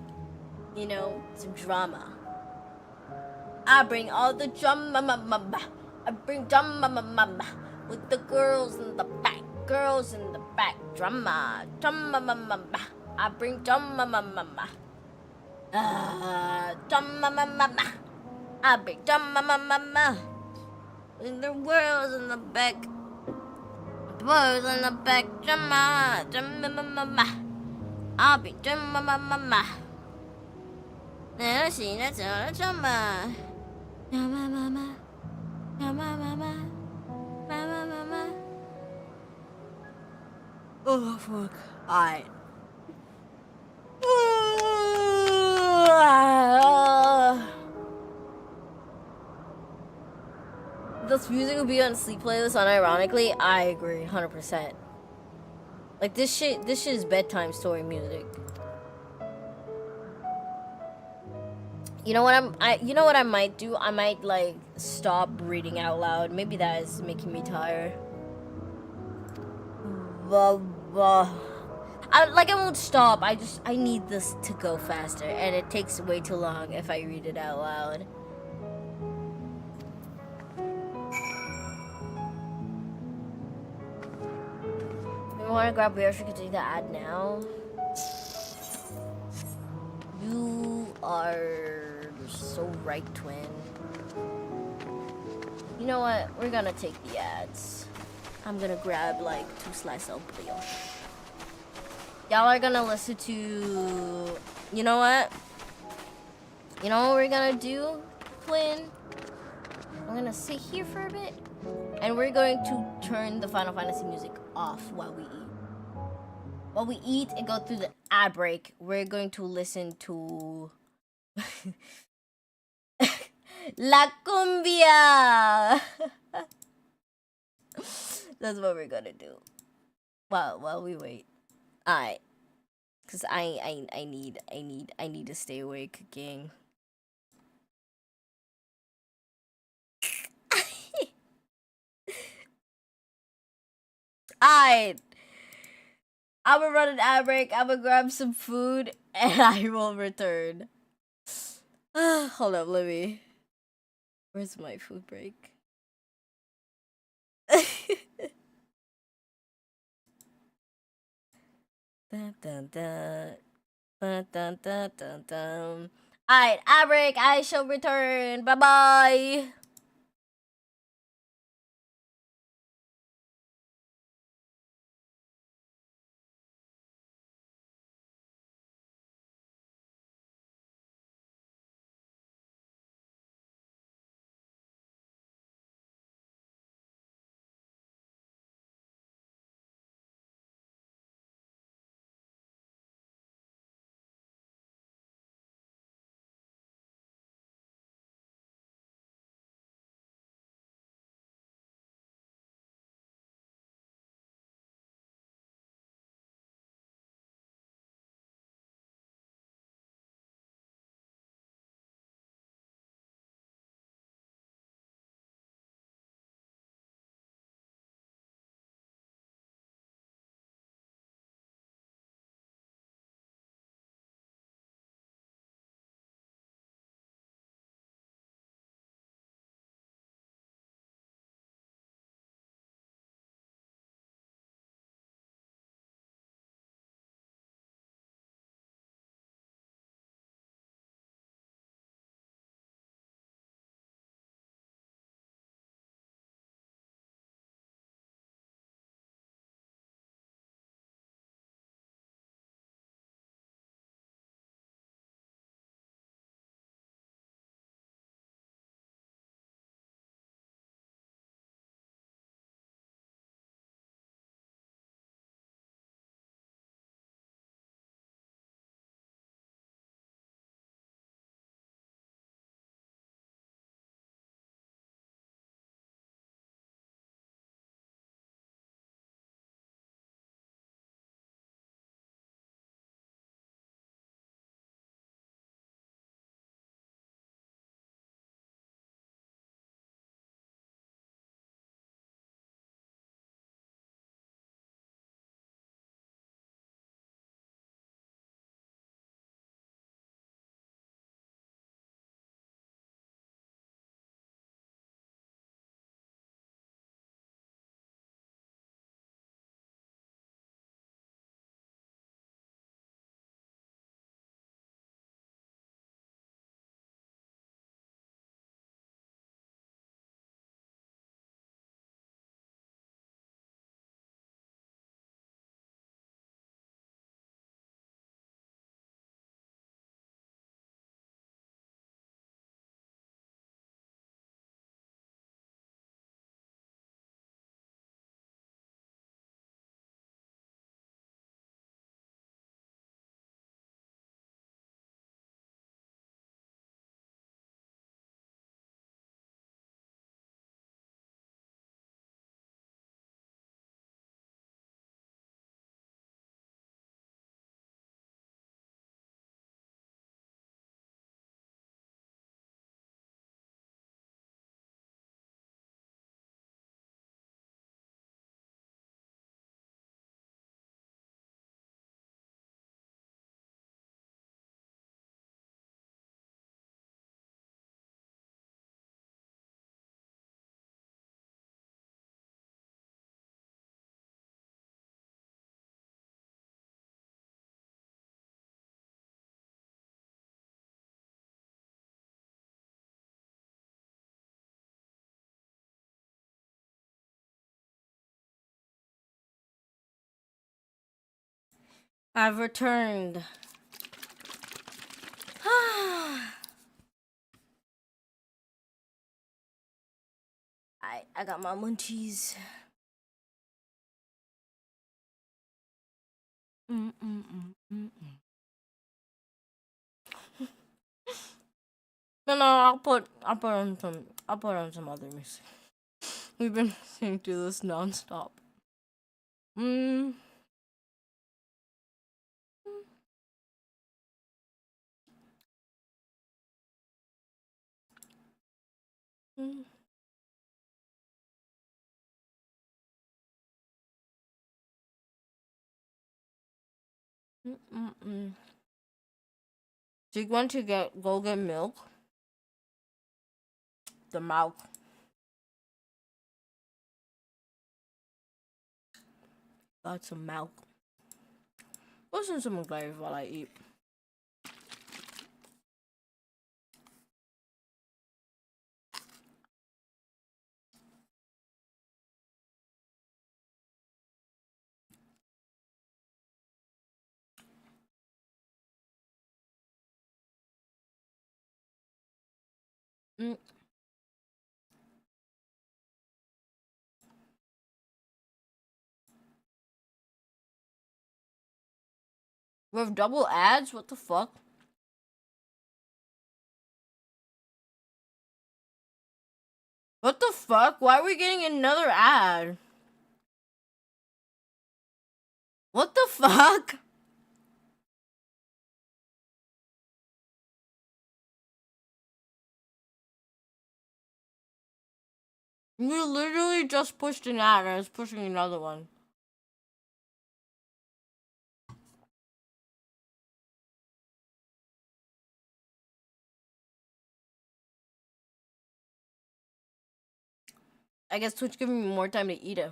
you know, some drama. I bring all the drama, I bring drama, with the girls in the back, drama, drama, I bring drama, drama, I bring drama, with the girls in the back, boys in the back, drama, drama, I bring drama, let's see, that's all the drama. Mama. Oh fuck. Alright. This music will be on sleep playlist unironically. I agree, 100%. Like this shit is bedtime story music. You know what you know what I might do? I might like stop reading out loud. Maybe that is making me tired. I won't stop. I need this to go faster, and it takes way too long if I read it out loud. You want to grab beer? We can take the ad now. You are so right, twin. You know what? We're gonna take the ads. I'm gonna grab like 2 slices of brioche. Y'all are gonna listen to... You know what? You know what we're gonna do, twin? I'm gonna sit here for a bit, and we're going to turn the Final Fantasy music off while we eat. While we eat and go through the ad break, we're going to listen to La Cumbia. That's what we're gonna do. While we wait. Alright. Cause I need to stay awake, gang. Alright. I will run an ad break. I will grab some food, and I will return. Hold up, let me. Where's my food break? Dun, dun, dun. Dun, dun, dun, dun, dun. Alright, ad break. I shall return. Bye bye. I've returned. I got my munchies. No, I'll put on some other music. We've been listening to this non-stop. Do you want to go get milk? The milk. Got some milk. Listen to some gravy while I eat. We have double ads? What the fuck? What the fuck? Why are we getting another ad? What the fuck? You literally just pushed an ad and it's pushing another one. I guess Twitch giving me more time to eat it.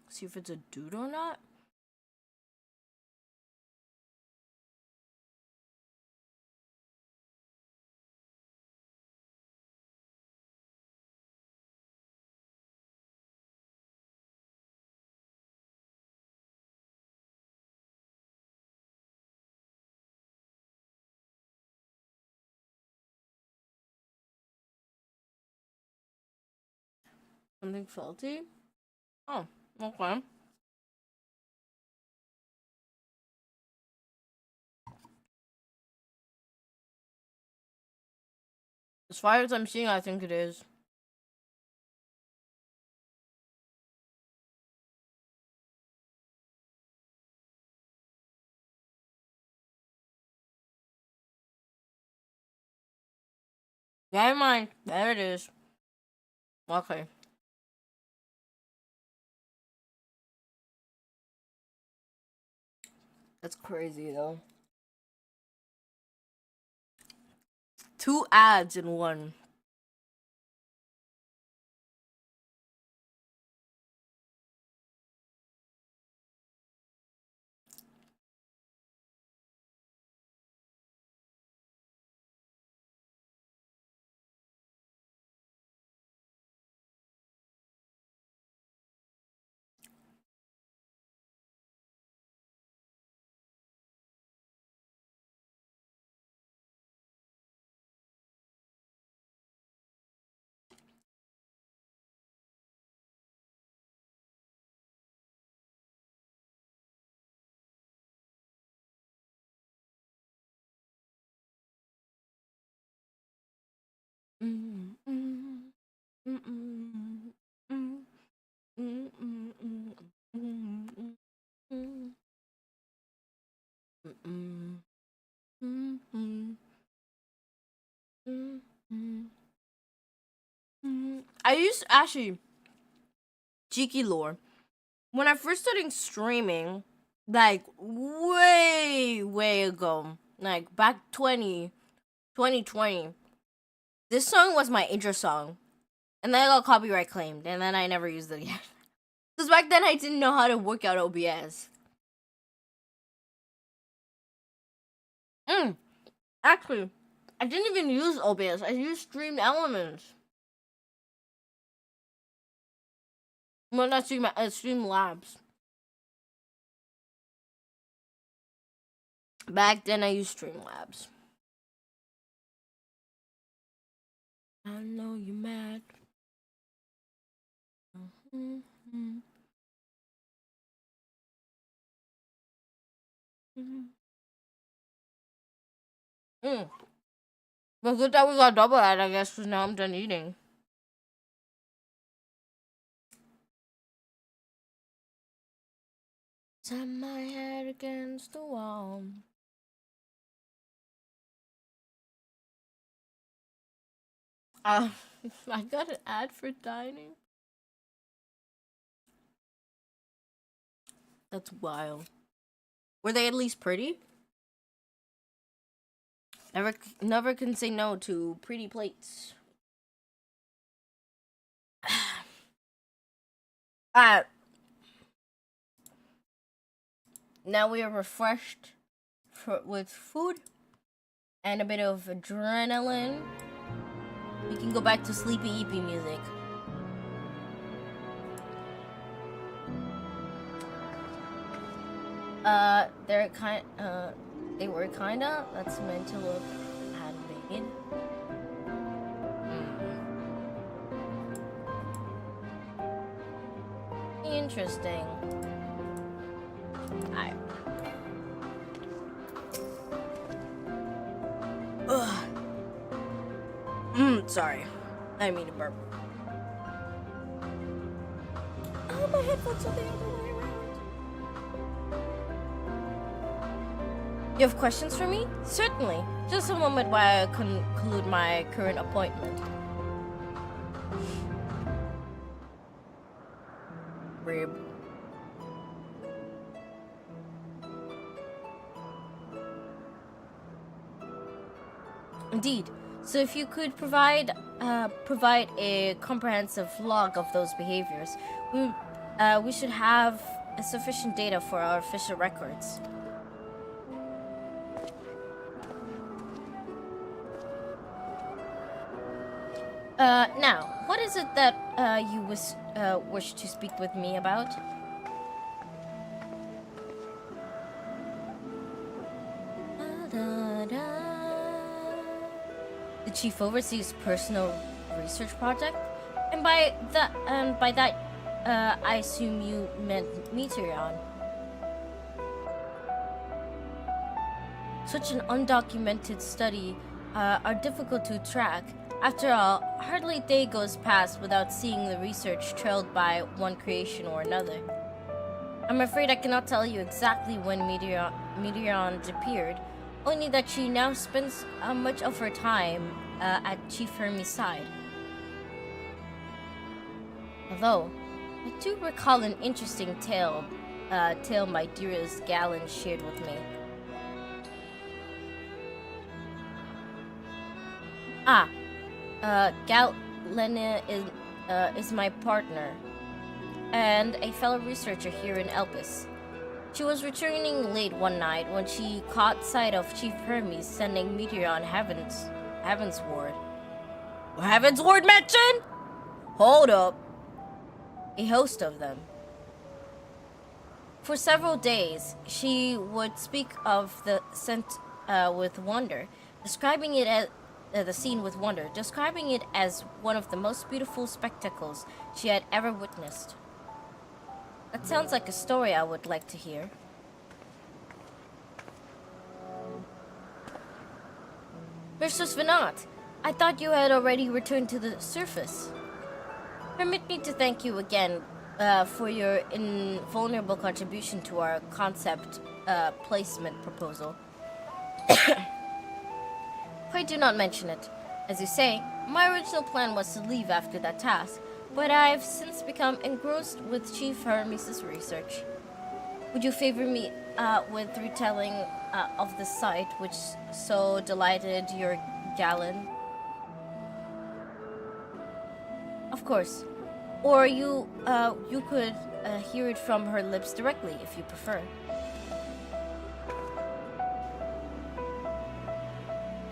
See if it's a dude or not. Something salty? Oh, okay. As far as I'm seeing, I think it is. Never mind. There it is. Okay. That's crazy though. 2 ads in one. I used actually Jiki lore when I first started streaming, like way ago, like back 2020. This song was my intro song, and then I got copyright claimed, and then I never used it again. Because back then I didn't know how to work out OBS. Actually, I didn't even use OBS. I used Stream Elements. Well, not Stream, Streamlabs. Back then, I used Streamlabs. I know you're mad. But good that we got double that, I guess, because now I'm done eating. Turn my head against the wall. I got an ad for dining. That's wild. Were they at least pretty? Never can say no to pretty plates. Alright. Now we are refreshed with food and a bit of adrenaline. We can go back to sleepy eepy music. They were kinda. That's meant to look animated. Interesting. Alright. Sorry. I didn't mean to burp. Oh, my headphones are the other way around. You have questions for me? Certainly. Just a moment while I conclude my current appointment. Rib. Indeed. So if you could provide a comprehensive log of those behaviors, we should have sufficient data for our official records. Now, what is it that you wish to speak with me about? The chief oversees personal research project, and by that, I assume you meant Meteorion. Such an undocumented study are difficult to track. After all, hardly a day goes past without seeing the research trailed by one creation or another. I'm afraid I cannot tell you exactly when Meteorion appeared, only that she now spends much of her time at Chief Hermes' side. Although, I do recall an interesting tale my dearest Galen shared with me. Galena is my partner and a fellow researcher here in Elpis. She was returning late one night when she caught sight of Chief Hermes sending Meteorion Heavensward. Heavensward mentioned? Hold up. A host of them. For several days, she would speak of the scent with wonder, describing it as the scene with wonder, describing it as one of the most beautiful spectacles she had ever witnessed. That sounds like a story I would like to hear. Mr. Svenat, I thought you had already returned to the surface. Permit me to thank you again for your invulnerable contribution to our concept placement proposal. Pray do not mention it. As you say, my original plan was to leave after that task, but I've since become engrossed with Chief Hermes' research. Would you favor me with retelling of the sight which so delighted your Galen? Of course. Or you could hear it from her lips directly if you prefer.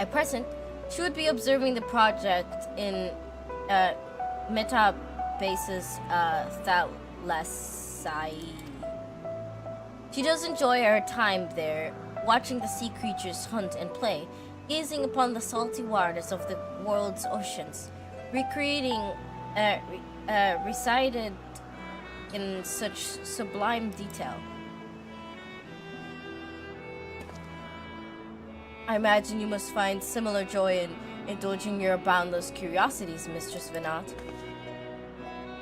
At present, she would be observing the project in Metabasis Thalassai. She does enjoy her time there, watching the sea creatures hunt and play, gazing upon the salty waters of the world's oceans, recited in such sublime detail. I imagine you must find similar joy in indulging your boundless curiosities, Mistress Venat.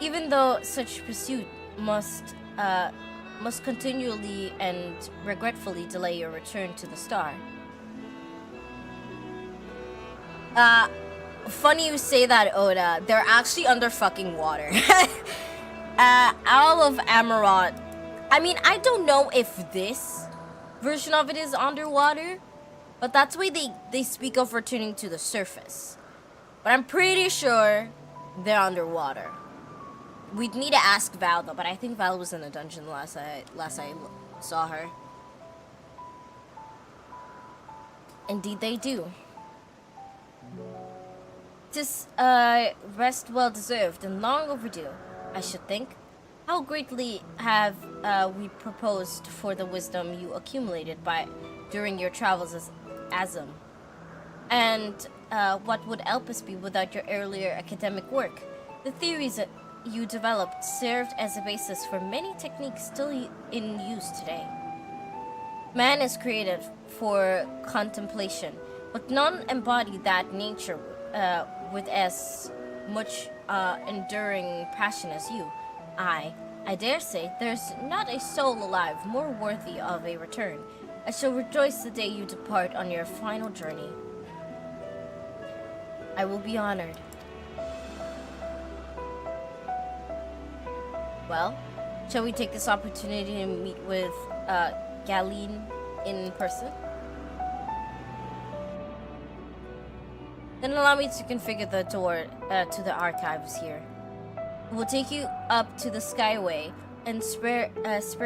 Even though such pursuit must continually and regretfully delay your return to the star. Funny you say that, Oda. They're actually under fucking water. Owl of Amaranth. I mean, I don't know if this version of it is underwater, but that's why they speak of returning to the surface. But I'm pretty sure they're underwater. We'd need to ask Val though, but I think Val was in the dungeon last I saw her. Indeed they do. This rest well deserved and long overdue, I should think. How greatly have we proposed for the wisdom you accumulated during your travels as Azam. And what would Elpis be without your earlier academic work? The theories that you developed served as a basis for many techniques still in use today. Man is created for contemplation, but none embody that nature with as much enduring passion as you. I dare say there's not a soul alive more worthy of a return. I shall rejoice the day you depart on your final journey. I will be honored. Well, shall we take this opportunity to meet with Galeen in person? Then allow me to configure the door to the archives here. It will take you up to the Skyway and spare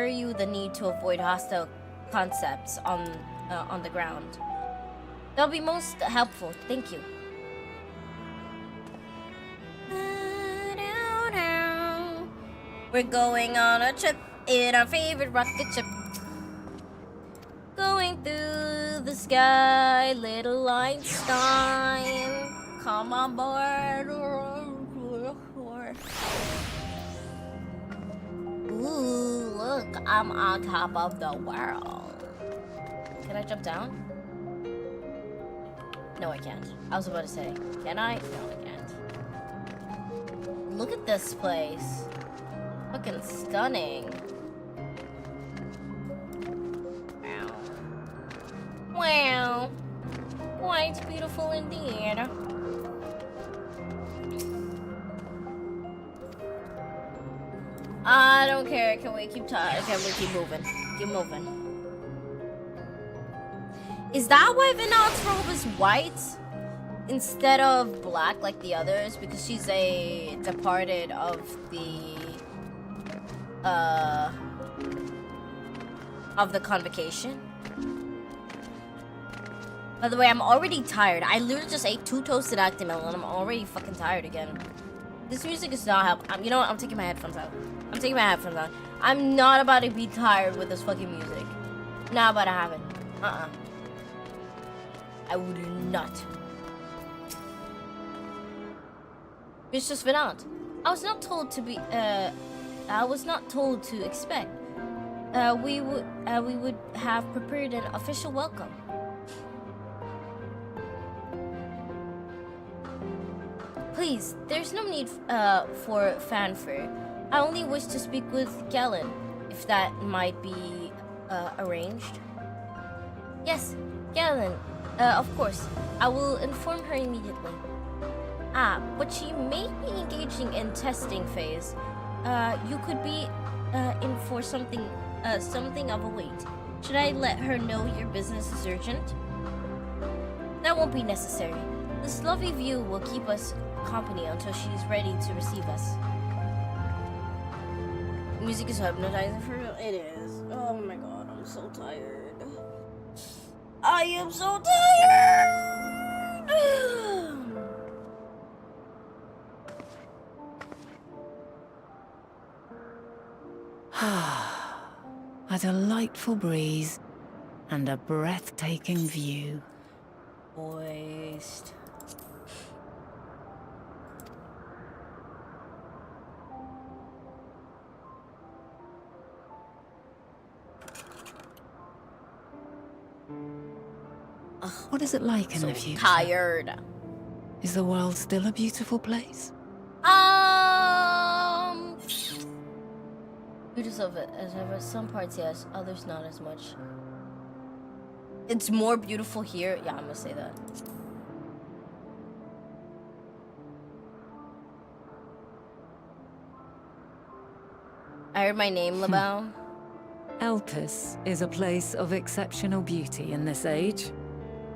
you the need to avoid hostile concepts on the ground. That'll be most helpful. Thank you. We're going on a trip in our favorite rocket ship. Going through the sky, little Einstein. Come on board. Ooh, look, I'm on top of the world. Can I jump down? No, I can't. I was about to say, can I? No, I can't. Look at this place. Fucking stunning. Wow. Wow. Quite beautiful indeed. I don't care. Can we keep moving? Keep moving. Is that why Vinod's robe is white instead of black like the others? Because she's a departed of the convocation. By the way, I'm already tired. I literally just ate 2 toasted Actimel and I'm already fucking tired again. This music is not helping. You know what? I'm taking my headphones out. I'm not about to be tired with this fucking music. Not about to have it. I would not. It's just Venant. I was not told to expect. We would have prepared an official welcome. Please, there's no need for fanfare. I only wish to speak with Galen, if that might be arranged. Yes, Galen, of course. I will inform her immediately. But she may be engaging in testing phase. You could be in for something of a wait. Should I let her know your business is urgent? That won't be necessary. This lovely view will keep us company until she's ready to receive us. Music is hypnotizing for real. It is. Oh my god, I'm so tired. I am so tired. A delightful breeze and a breathtaking view. Moist. What is it like in So the future? tired. Is the world still a beautiful place? Beauties of it, as ever, some parts yes, others not as much. It's more beautiful here. Yeah, I'm gonna say that. I heard my name, Labao. Elpis is a place of exceptional beauty in this age,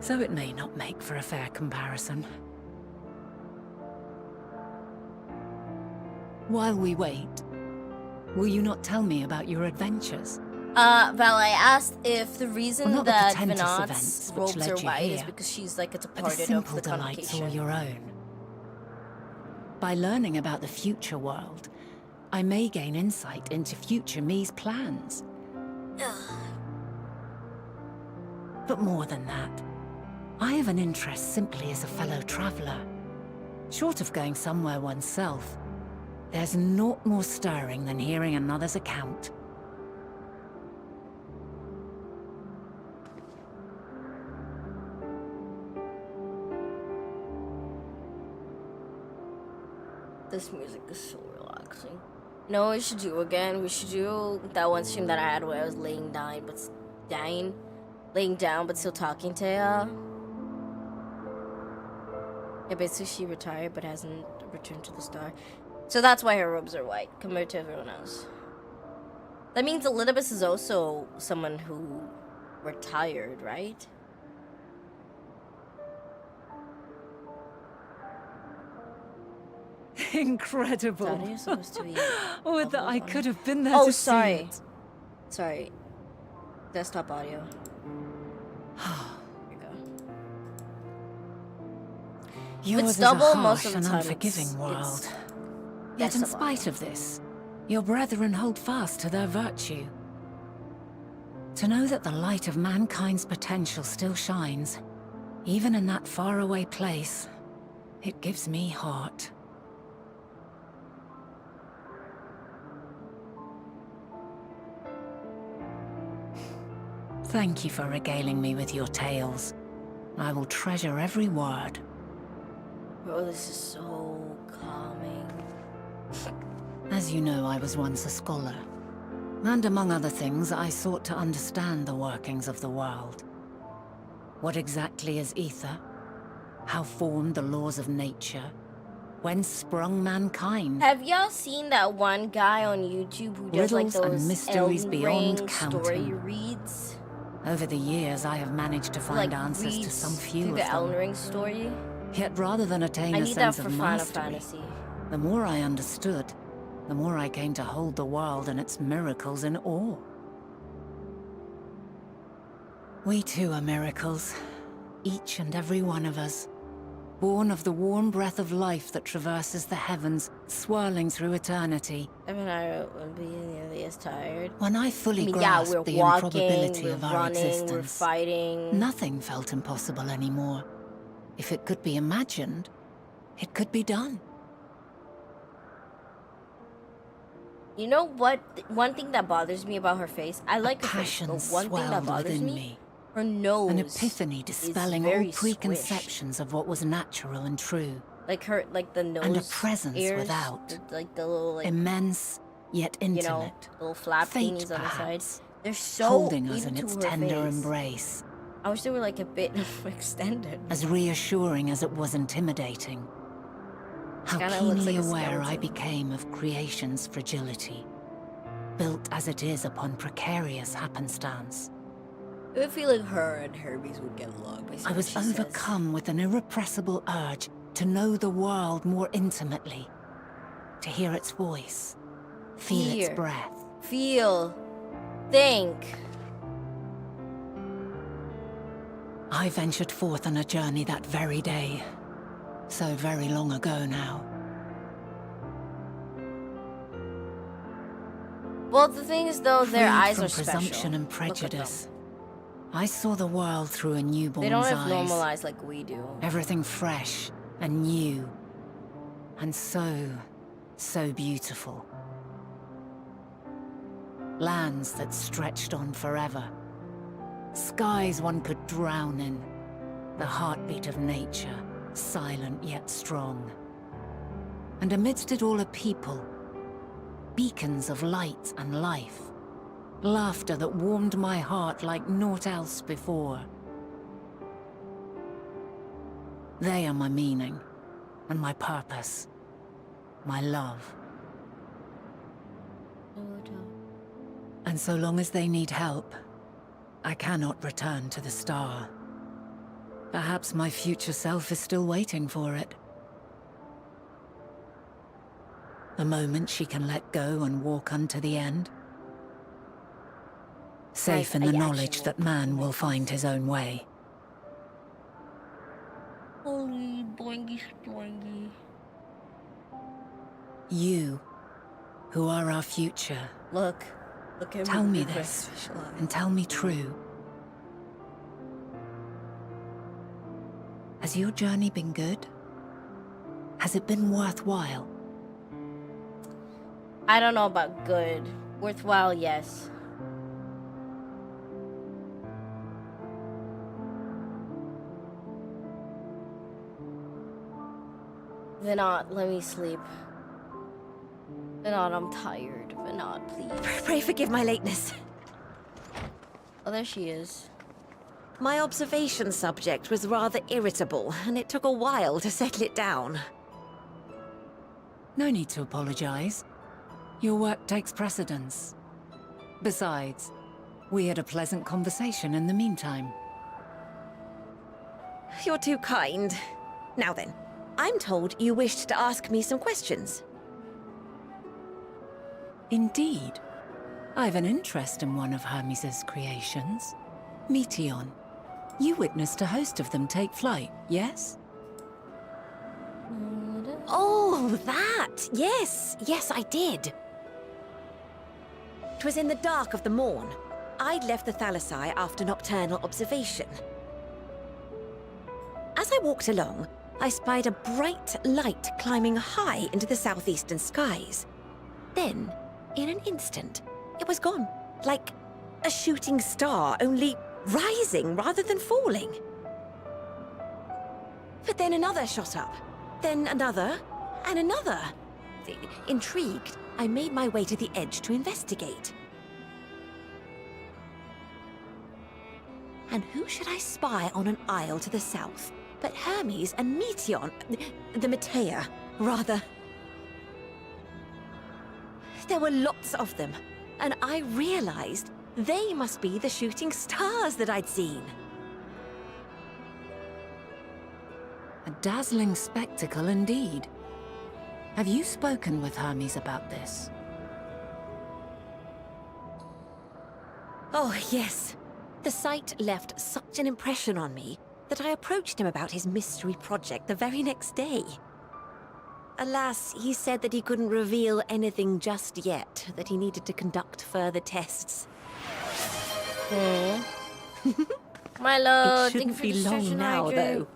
so it may not make for a fair comparison. While we wait, will you not tell me about your adventures? Val, I asked if the reason Well, not the that portentous Vinat's events which robes led are you white is here, because she's like a but the departed of simple the delights all convocation. your own. By learning about the future world, I may gain insight into future me's plans. But more than that, I have an interest simply as a fellow traveler. Short of going somewhere oneself, there's naught more stirring than hearing another's account. This music is so relaxing. You know what we should do again? We should do that one stream that I had where I was laying down but still talking to ya. Yeah, basically she retired but hasn't returned to the star. So that's why her robes are white compared to everyone else. That means Elpis is also someone who retired, right? Incredible. Thought you're supposed to be Would that I bubbles on could it. have been there Oh, to sorry. see it. Sorry. Desktop audio. Here we go. Yours it's is double a most harsh of the and time. unforgiving world. Yet desktop in spite audio. of this, your brethren hold fast to their virtue. To know that the light of mankind's potential still shines, even in that faraway place, it gives me heart. Thank you for regaling me with your tales. I will treasure every word. Bro, this is so calming. As you know, I was once a scholar. And among other things, I sought to understand the workings of the world. What exactly is ether? How formed the laws of nature? When sprung mankind? Have y'all seen that one guy on YouTube who does Riddles like and those mysteries Elden beyond Ring counting. story reads? Over the years, I have managed to find answers to reads some few through of the Elden them. Ring story. Yet rather than attain I a need that sense for of Final mastery, Fantasy. the more I understood, the more I came to hold the world and its miracles in awe. We too are miracles, each and every one of us. Born of the warm breath of life that traverses the heavens, swirling through eternity. I mean, I wouldn't be nearly as tired. When I fully yeah, grasped we're the walking, improbability we're of our running, existence, we're fighting. nothing felt impossible anymore. If it could be imagined, it could be done. You know what? One thing that bothers me about her face, I like her face, Passion but one thing that swelled bothers within me, me. her nose. An epiphany dispelling very all preconceptions of what was natural and true. Like her, like the nose. And a presence ears, without. like the little, like, Immense, yet intimate. you know, little flap Fate, thingies on the perhaps, side. They're so holding us in into its her tender face. embrace. I wish they were like a bit extended. As reassuring as it was intimidating. How Kinda looks keenly like a aware I skeleton. became of creation's fragility. Built as it is upon precarious happenstance. I feel like her and Hermes would get along. Based on I what was she says. overcome with an irrepressible urge to know the world more intimately. To hear its voice. Feel its Hear. breath. Feel. Think. I ventured forth on a journey that very day. So very long ago now. Well, the thing is, though, their Freed eyes from are special. presumption and Look at them. prejudice. I saw the world through a newborn's They don't have eyes. normal eyes like we do. Everything fresh and new. And so beautiful. Lands that stretched on forever. Skies one could drown in. The heartbeat of nature, silent yet strong. And amidst it all a people. Beacons of light and life. Laughter that warmed my heart like naught else before. They are my meaning, and my purpose, my love. And so long as they need help, I cannot return to the star. Perhaps my future self is still waiting for it. The moment she can let go and walk unto the end. Safe in the knowledge that man will find his own way. Holy boingy boingy. You, who are our future, Look at tell me this, and tell me true. Has your journey been good? Has it been worthwhile? I don't know about good. Worthwhile, yes. Venat, let me sleep. Venat, I'm tired. Venat, please. Pray forgive my lateness. Oh, there she is. My observation subject was rather irritable, and it took a while to settle it down. No need to apologize. Your work takes precedence. Besides, we had a pleasant conversation in the meantime. You're too kind. Now then, I'm told you wished to ask me some questions. Indeed. I've an interest in one of Hermes' creations. Meteon. You witnessed a host of them take flight, yes? Oh, that! Yes, I did. It was in the dark of the morn. I'd left the Thalassai after nocturnal observation. As I walked along, I spied a bright light climbing high into the southeastern skies. Then, in an instant, it was gone, like a shooting star, only rising rather than falling. But then another shot up, then another, and another. Intrigued, I made my way to the edge to investigate. And who should I spy on an isle to the south but Hermes and Meteon, the Metea, rather. There were lots of them, and I realized they must be the shooting stars that I'd seen. A dazzling spectacle indeed. Have you spoken with Hermes about this? Oh, yes. The sight left such an impression on me that I approached him about his mystery project the very next day. Alas, he said that he couldn't reveal anything just yet, that he needed to conduct further tests. My love, It shouldn't be long now, though.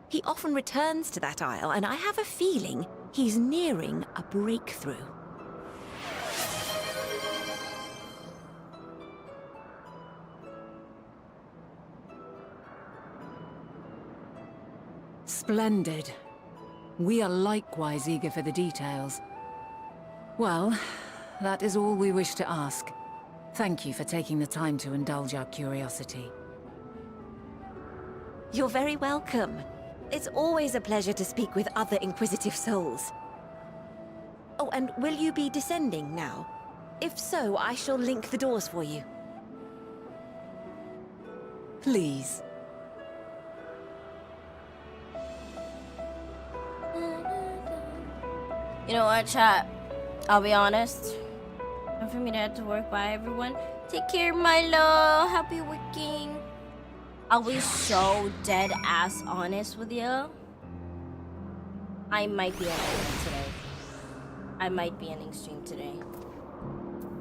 He often returns to that isle, and I have a feeling he's nearing a breakthrough. Splendid. We are likewise eager for the details. Well, that is all we wish to ask. Thank you for taking the time to indulge our curiosity. You're very welcome. It's always a pleasure to speak with other inquisitive souls. Oh, and will you be descending now? If so, I shall link the doors for you. Please. You know what, chat? I'll be honest. Time for me to head to work. Bye, everyone. Take care, my love. Happy working. I'll be so dead ass honest with you. I might be ending today. I might be ending stream today.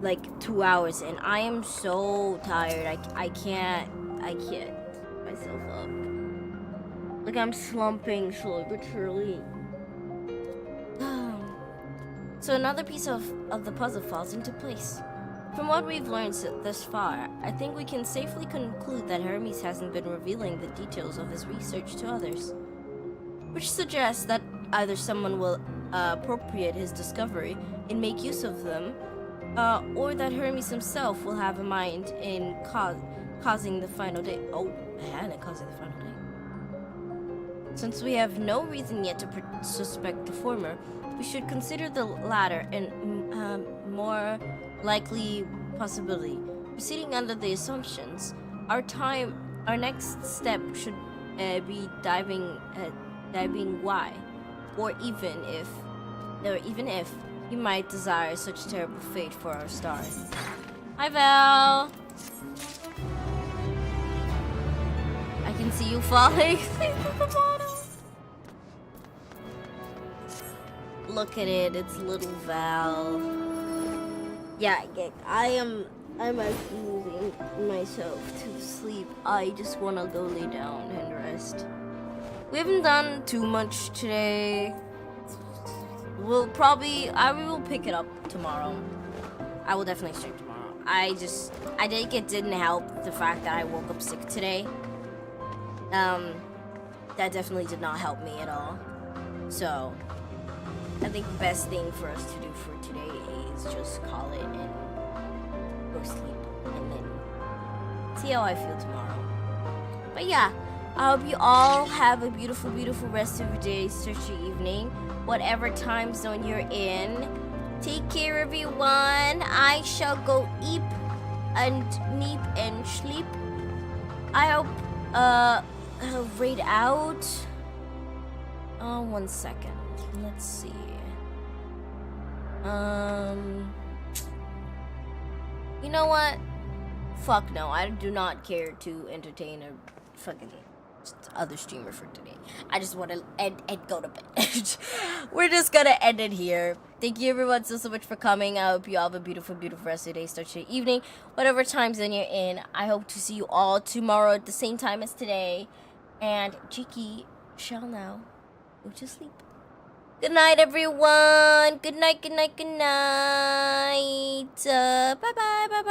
Like 2 hours in. I am so tired. I can't keep myself up. Like I'm slumping slowly but surely. So another piece of the puzzle falls into place. From what we've learned thus far, I think we can safely conclude that Hermes hasn't been revealing the details of his research to others. Which suggests that either someone will appropriate his discovery and make use of them, or that Hermes himself will have a mind in causing the final day. Oh, and causing the final day. Since we have no reason yet to suspect the former, we should consider the latter and more likely possibility. Proceeding under the assumptions, our next step should be diving why, or even if he might desire such terrible fate for our star. Hi Val. I can see you falling. Look at it, it's little Val. Yeah, I'm actually losing myself to sleep. I just wanna go lay down and rest. We haven't done too much today. I will pick it up tomorrow. I will definitely stream tomorrow. I think it didn't help the fact that I woke up sick today. That definitely did not help me at all. So, I think the best thing for us to do for today is just call it and go sleep and then see how I feel tomorrow. But yeah, I hope you all have a beautiful, beautiful rest of your day, start your evening, whatever time zone you're in. Take care, everyone. I shall go eat and neep and sleep. I hope, read out. Oh, 1 second. Let's see. You know what? Fuck no, I do not care to entertain a fucking other streamer for today. I just want to end and go to bed. We're just gonna end it here. Thank you everyone so much for coming. I hope you all have a beautiful, beautiful rest of your day, start your evening, whatever time zone you're in. I hope to see you all tomorrow at the same time as today. And Jiki shall now go to sleep. Good night, everyone. Good night, good night, good night. Bye-bye, bye-bye.